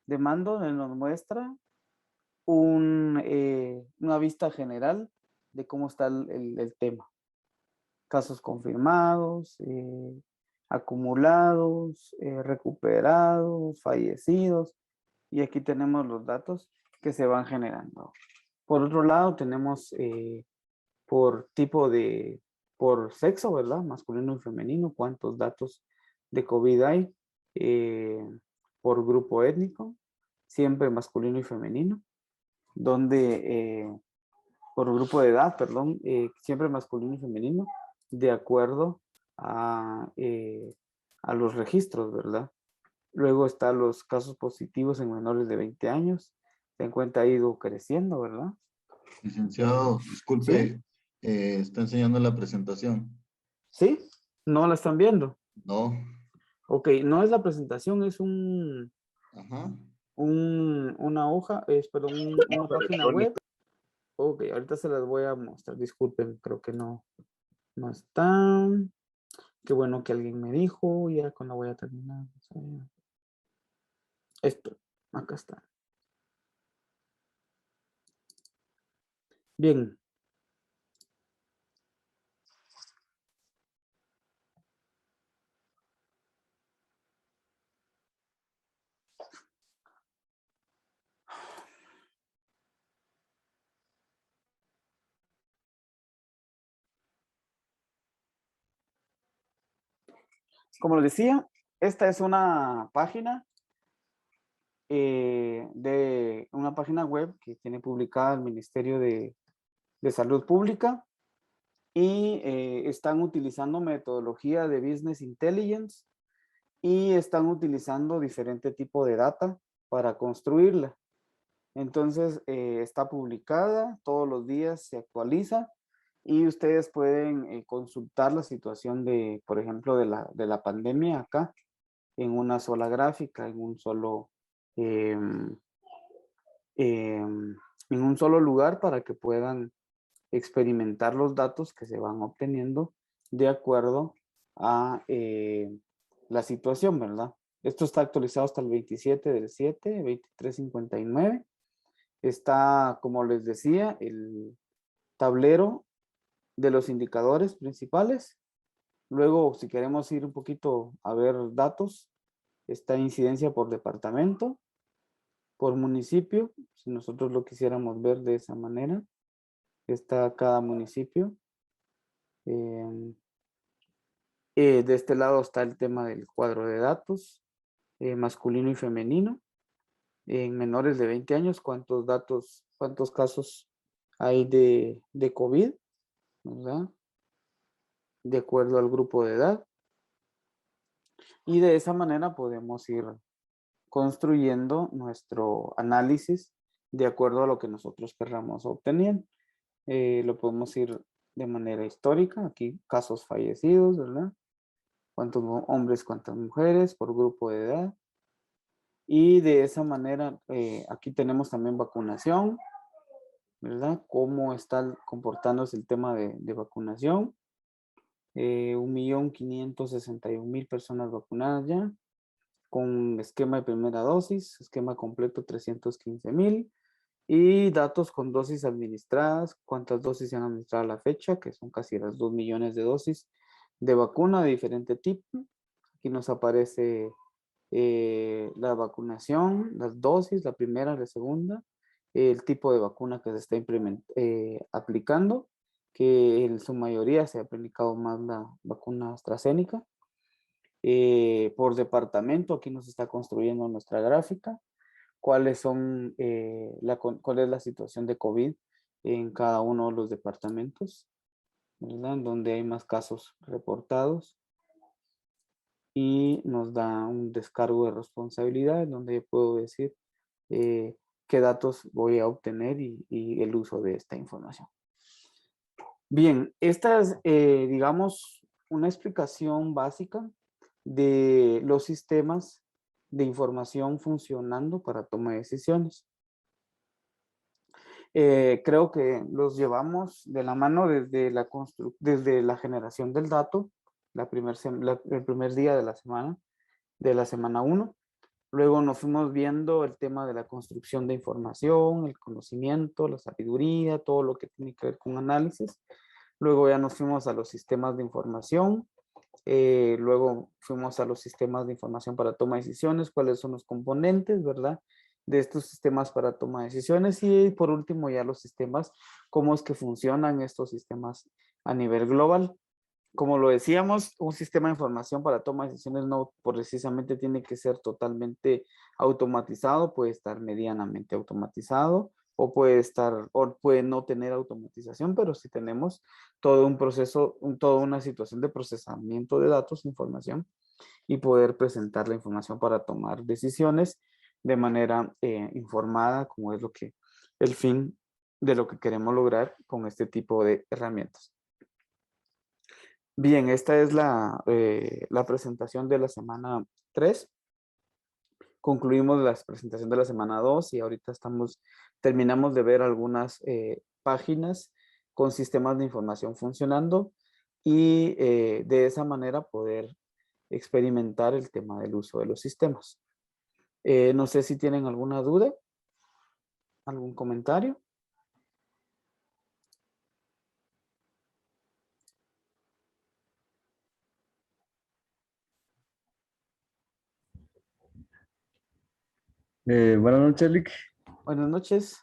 Speaker 1: de mando donde nos muestra una vista general de cómo está el tema. Casos confirmados, acumulados, recuperados, fallecidos, y aquí tenemos los datos que se van generando. Por otro lado, tenemos por sexo, ¿verdad? Masculino y femenino, cuántos datos de COVID hay, por grupo étnico, siempre masculino y femenino, donde por grupo de edad, perdón, siempre masculino y femenino, de acuerdo a los registros, ¿verdad? Luego están los casos positivos en menores de 20 años, se encuentra ha ido creciendo, ¿verdad?
Speaker 4: Licenciado, disculpe,
Speaker 1: ¿Sí?
Speaker 4: está enseñando la presentación.
Speaker 1: ¿Sí? ¿No la están viendo?
Speaker 4: No.
Speaker 1: Ok, no es la presentación, es
Speaker 4: Ajá.
Speaker 1: una hoja, perdón, una página web. Ok, ahorita se las voy a mostrar, disculpen, creo que no No está. Qué bueno que alguien me dijo. Ya con la voy a terminar. Esto. Acá está. Bien. Como les decía, esta es una página de una página web que tiene publicada el Ministerio de Salud Pública y están utilizando metodología de Business Intelligence y están utilizando diferente tipo de data para construirla. Entonces, está publicada, todos los días se actualiza y ustedes pueden consultar la situación de, por ejemplo, de la pandemia acá en una sola gráfica, em, en un solo lugar para que puedan experimentar los datos que se van obteniendo de acuerdo a la situación, ¿verdad? Esto está actualizado hasta el 27 del 7, 23:59. Está, como les decía, el tablero de los indicadores principales. Luego, si queremos ir un poquito a ver datos, está incidencia por departamento, por municipio, si nosotros lo quisiéramos ver de esa manera. Está cada municipio. De este lado está el tema del cuadro de datos, masculino y femenino. En menores de 20 años, cuántos casos hay de COVID, ¿verdad? De acuerdo al grupo de edad. Y de esa manera podemos ir construyendo nuestro análisis de acuerdo a lo que nosotros querramos obtener. Lo podemos ir de manera histórica, aquí casos fallecidos, ¿verdad? Cuántos hombres, cuántas mujeres por grupo de edad. Y de esa manera, aquí tenemos también vacunación, ¿verdad? Cómo está comportándose el tema de vacunación. 1.561.000 personas vacunadas ya, con esquema de primera dosis, esquema completo 315.000, y datos con dosis administradas, cuántas dosis se han administrado a la fecha, que son casi las 2 millones de dosis de vacuna de diferente tipo. Aquí nos aparece la vacunación, las dosis, la primera, la segunda, el tipo de vacuna que se está aplicando, que en su mayoría se ha aplicado más la vacuna AstraZeneca. Por departamento, aquí nos está construyendo nuestra gráfica, cuál es la situación de COVID en cada uno de los departamentos, ¿verdad? En donde hay más casos reportados. Y nos da un descargo de responsabilidad donde yo puedo decir qué datos voy a obtener y el uso de esta información. Bien, esta es, digamos, una explicación básica de los sistemas de información funcionando para toma de decisiones. Creo que los llevamos de la mano desde la generación del dato, el primer día de la semana 1. Luego nos fuimos viendo el tema de la construcción de información, el conocimiento, la sabiduría, todo lo que tiene que ver con análisis. Luego ya nos fuimos a los sistemas de información. Luego fuimos a los sistemas de información para toma de decisiones, cuáles son los componentes, ¿verdad? De estos sistemas para toma de decisiones. Y por último ya los sistemas, cómo es que funcionan estos sistemas a nivel global. Como lo decíamos, un sistema de información para toma de decisiones no precisamente tiene que ser totalmente automatizado, puede estar medianamente automatizado o puede no tener automatización, pero sí tenemos todo un proceso, toda una situación de procesamiento de datos, información, y poder presentar la información para tomar decisiones de manera informada, como es el fin de lo que queremos lograr con este tipo de herramientas. Bien, esta es la presentación de la semana 3. Concluimos la presentación de la semana 2 y ahorita terminamos de ver algunas páginas con sistemas de información funcionando. y de esa manera poder experimentar el tema del uso de los sistemas. No sé si tienen alguna duda, algún comentario.
Speaker 5: Buenas noches, Lick.
Speaker 1: Buenas noches.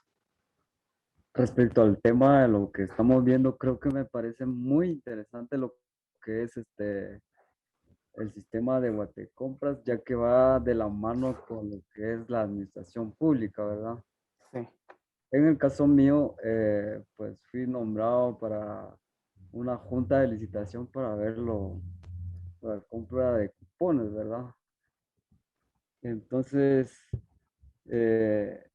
Speaker 5: Respecto al tema de lo que estamos viendo, creo que me parece muy interesante lo que es el sistema de Guatecompras, ya que va de la mano con lo que es la administración pública, ¿verdad?
Speaker 1: Sí.
Speaker 5: En el caso mío, pues fui nombrado para una junta de licitación para verlo, para la compra de cupones, ¿verdad? Entonces, eh,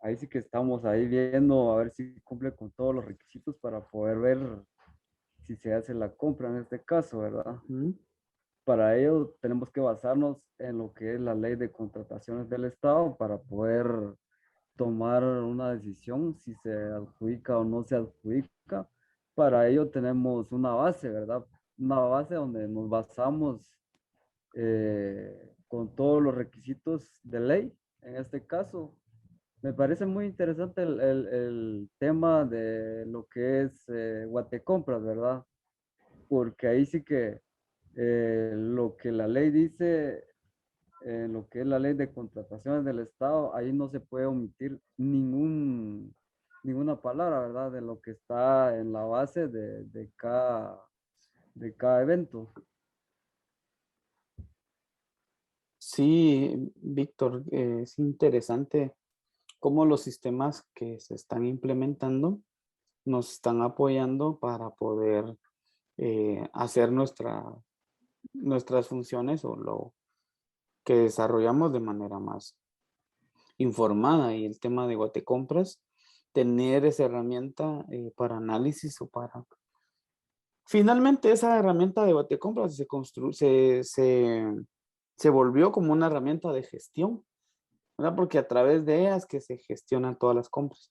Speaker 5: ahí sí que estamos ahí viendo a ver si cumple con todos los requisitos para poder ver si se hace la compra en este caso, ¿verdad?
Speaker 1: Ujú.
Speaker 5: Para ello tenemos que basarnos en lo que es la ley de contrataciones del Estado para poder tomar una decisión si se adjudica o no se adjudica. Para ello tenemos una base, ¿verdad? Una base donde nos basamos con todos los requisitos de ley, en este caso. Me parece muy interesante el tema de lo que es Guatecompras, ¿verdad? Porque ahí sí que lo que la ley dice, lo que es la ley de contrataciones del Estado, ahí no se puede omitir ninguna palabra, ¿verdad? De lo que está en la base de cada evento.
Speaker 1: Sí, Víctor, es interesante cómo los sistemas que se están implementando nos están apoyando para poder hacer nuestras funciones o lo que desarrollamos de manera más informada. Y el tema de Guatecompras, tener esa herramienta para análisis o para... Finalmente esa herramienta de Guatecompras se volvió como una herramienta de gestión, ¿verdad? Porque a través de ellas que se gestionan todas las compras.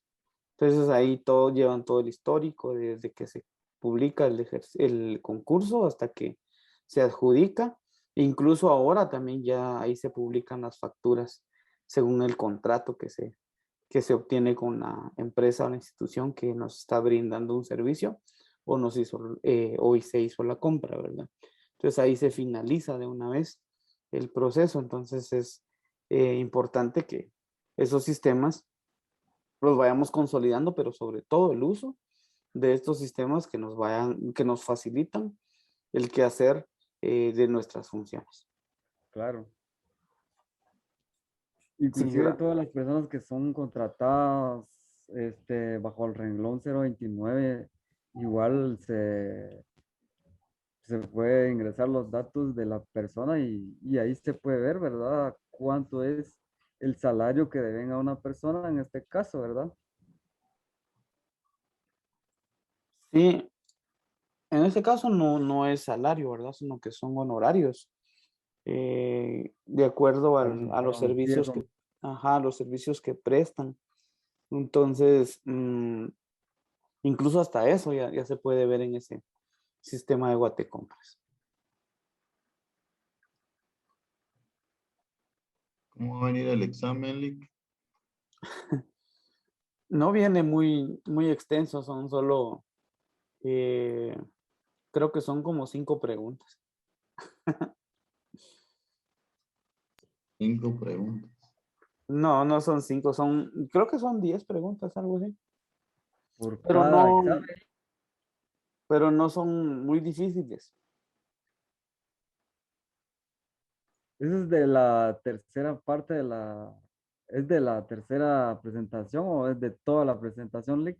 Speaker 1: Entonces ahí llevan todo el histórico desde que se publica el concurso hasta que se adjudica. E incluso ahora también ya ahí se publican las facturas según el contrato que se obtiene con la empresa o la institución que nos está brindando un servicio o hoy se hizo la compra, ¿verdad? Entonces ahí se finaliza de una vez el proceso. Entonces es importante que esos sistemas los vayamos consolidando, pero sobre todo el uso de estos sistemas que nos facilitan el quehacer de nuestras funciones.
Speaker 5: Claro.
Speaker 1: Sí,
Speaker 5: Inclusive todas las personas que son contratadas bajo el renglón 029, igual se puede ingresar los datos de la persona y ahí se puede ver, ¿verdad? Cuánto es el salario que deben a una persona en este caso, ¿verdad?
Speaker 1: sí, en este caso no es salario, ¿verdad? Sino que son honorarios de acuerdo a los
Speaker 5: Perdón, sí,
Speaker 1: servicios los servicios que prestan. Entonces, incluso hasta eso ya se puede ver en ese sistema de Guatecompras.
Speaker 4: ¿Cómo va a venir el examen, Lick?
Speaker 1: No viene muy extenso, son solo, creo que son como 5 preguntas.
Speaker 4: 5 preguntas.
Speaker 1: No son 5, creo que son 10 preguntas, algo así.
Speaker 5: por
Speaker 1: Pero
Speaker 5: cada examen.
Speaker 1: pero no son muy difíciles.
Speaker 5: ¿Eso es de la tercera parte es de la tercera presentación o es de toda la presentación, Lick?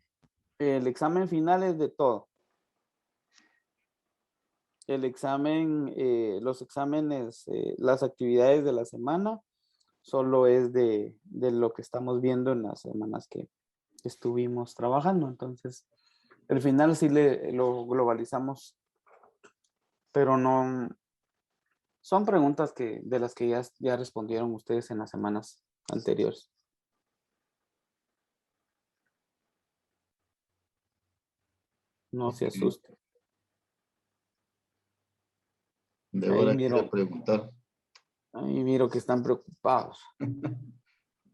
Speaker 1: El examen final es de todo. El examen, los exámenes, las actividades de la semana, solo es de lo que estamos viendo en las semanas que estuvimos trabajando. Entonces, el final sí lo globalizamos, pero no, son preguntas de las que ya respondieron ustedes en las semanas anteriores. No se
Speaker 4: Ok.
Speaker 1: asusten.
Speaker 4: Débora quiere preguntar.
Speaker 1: Ahí miro que están preocupados.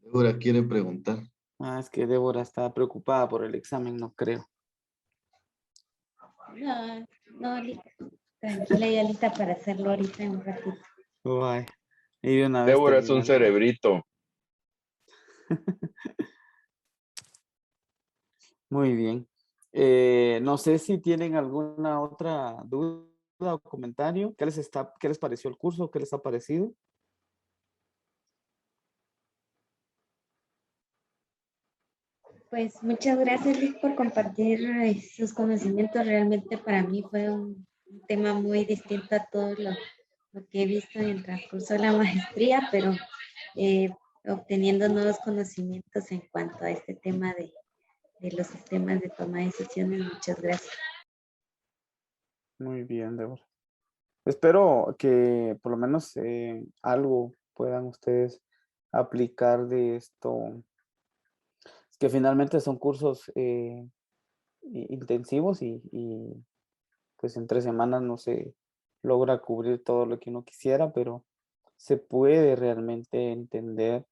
Speaker 4: Débora quiere preguntar.
Speaker 1: Ah, es que Débora está preocupada por el examen, no creo.
Speaker 6: No, no, tranquila, ya lista para hacerlo ahorita en un ratito.
Speaker 1: Guay. Y de una vez
Speaker 7: Débora es un
Speaker 1: terminando.
Speaker 7: cerebrito.
Speaker 1: Muy bien. No sé si tienen alguna otra duda o comentario. ¿Qué les pareció el curso? ¿Qué les ha parecido?
Speaker 6: Pues muchas gracias, Liz, por compartir sus conocimientos. Realmente para mí fue un tema muy distinto a todo lo que he visto en el transcurso de la maestría, pero obteniendo nuevos conocimientos en cuanto a este tema de los sistemas de toma de decisiones. Muchas gracias.
Speaker 1: Muy bien, Débora. Espero que por lo menos algo puedan ustedes aplicar de esto, que finalmente son cursos intensivos y pues en 3 semanas no se logra cubrir todo lo que uno quisiera, pero se puede realmente entender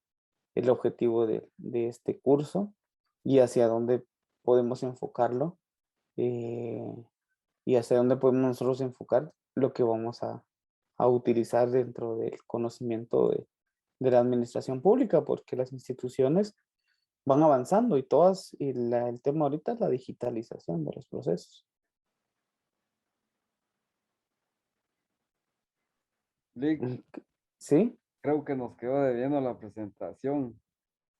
Speaker 1: el objetivo de este curso y hacia dónde podemos enfocarlo y hacia dónde podemos nosotros enfocar lo que vamos a utilizar dentro del conocimiento de la administración pública, porque las instituciones van avanzando y todas, el tema ahorita es la digitalización de los procesos.
Speaker 5: Lick,
Speaker 1: ¿Sí?
Speaker 5: creo que nos quedó debiendo la presentación.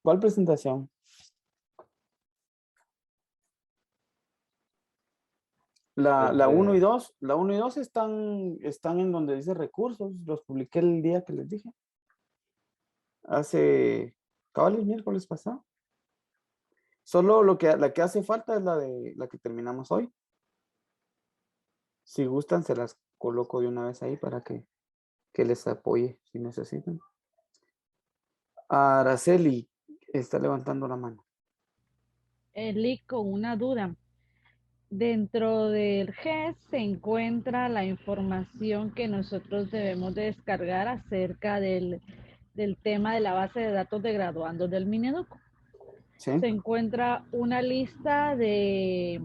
Speaker 1: ¿Cuál presentación? La 1 y 2, la 1 y 2 están en donde dice recursos, los publiqué el día que les dije. Cabal, el miércoles pasado. Solo la que hace falta es la que terminamos hoy. Si gustan, se las coloco de una vez ahí para que les apoye si necesitan. Araceli está levantando la mano.
Speaker 3: Lick, con una duda. Dentro del GES se encuentra la información que nosotros debemos de descargar acerca del tema de la base de datos de graduandos del Mineduc.
Speaker 1: ¿Sí?
Speaker 3: Se encuentra una lista de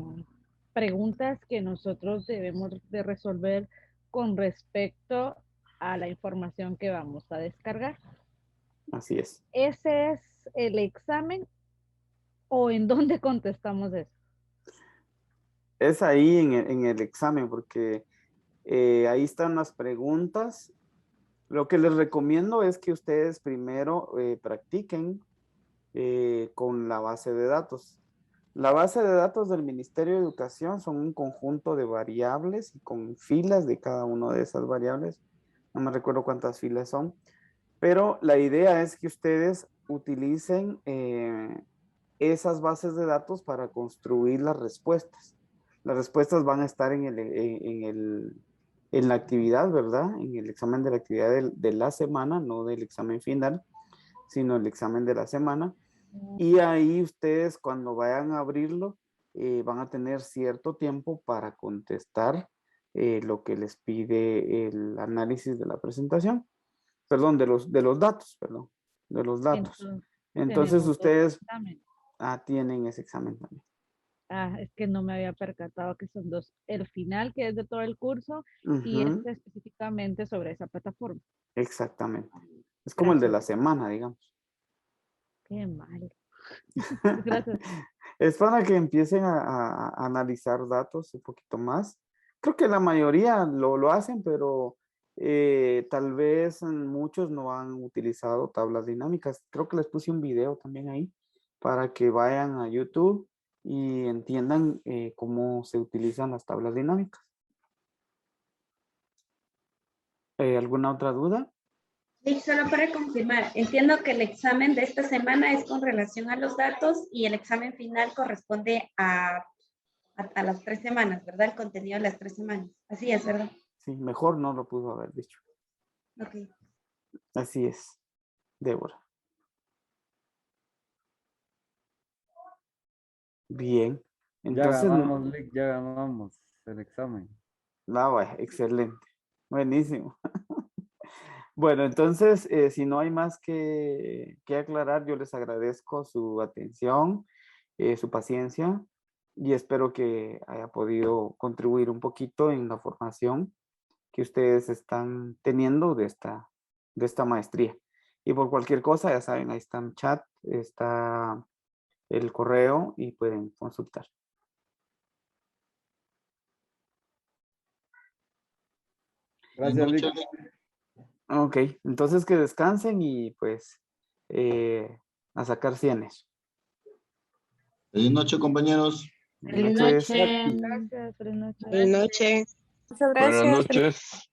Speaker 3: preguntas que nosotros debemos de resolver con respecto a la información que vamos a descargar.
Speaker 1: Así es.
Speaker 3: ¿Ese es el examen o en dónde contestamos eso?
Speaker 1: Es ahí en el examen, porque ahí están las preguntas. Lo que les recomiendo es que ustedes primero practiquen con la base de datos. La base de datos del Ministerio de Educación son un conjunto de variables y con filas de cada una de esas variables. No me recuerdo cuántas filas son, pero la idea es que ustedes utilicen esas bases de datos para construir las respuestas. Las respuestas van a estar en la actividad, ¿verdad? En el examen de la actividad de la semana, no del examen final, sino el examen de la semana. Y ahí ustedes cuando vayan a abrirlo, van a tener cierto tiempo para contestar lo que les pide el análisis de la presentación. Perdón, de los datos, perdón, de los datos. Entonces ustedes tienen ese examen también.
Speaker 3: Es que no me había percatado que son dos. El final, que es de todo el curso, y este específicamente sobre esa plataforma.
Speaker 1: Exactamente. Es como el de la semana, digamos.
Speaker 3: Qué mal. Gracias.
Speaker 1: Es para que empiecen a analizar datos un poquito más. Creo que la mayoría lo hacen, pero tal vez muchos no han utilizado tablas dinámicas. Creo que les puse un video también ahí para que vayan a YouTube y entiendan cómo se utilizan las tablas dinámicas. ¿Alguna otra duda?
Speaker 6: Sí, solo para confirmar, entiendo que el examen de esta semana es con relación a los datos y el examen final corresponde a las 3 semanas, ¿verdad? El contenido de las 3 semanas. Así es, ¿verdad?
Speaker 1: Sí, mejor no lo pudo haber dicho.
Speaker 6: Ok.
Speaker 1: Así es, Débora. Bien. Entonces,
Speaker 5: Ya ganamos, Lick, ya ganamos el examen.
Speaker 1: excelente. Buenísimo. Bueno, entonces, si no hay más que aclarar, yo les agradezco su atención, su paciencia y espero que haya podido contribuir un poquito en la formación que ustedes están teniendo de esta maestría. Y por cualquier cosa, ya saben, ahí está el chat, está el correo y pueden consultar.
Speaker 5: Gracias,
Speaker 4: Buenas
Speaker 5: Vic.
Speaker 4: noches.
Speaker 1: Ok, entonces que descansen y pues a sacar cienes.
Speaker 4: Feliz noche, compañeros.
Speaker 1: Buenas noches.
Speaker 3: Gracias, buenas noches.
Speaker 7: Buenas noches.
Speaker 8: Muchas
Speaker 9: Buenas
Speaker 8: gracias.
Speaker 9: noches.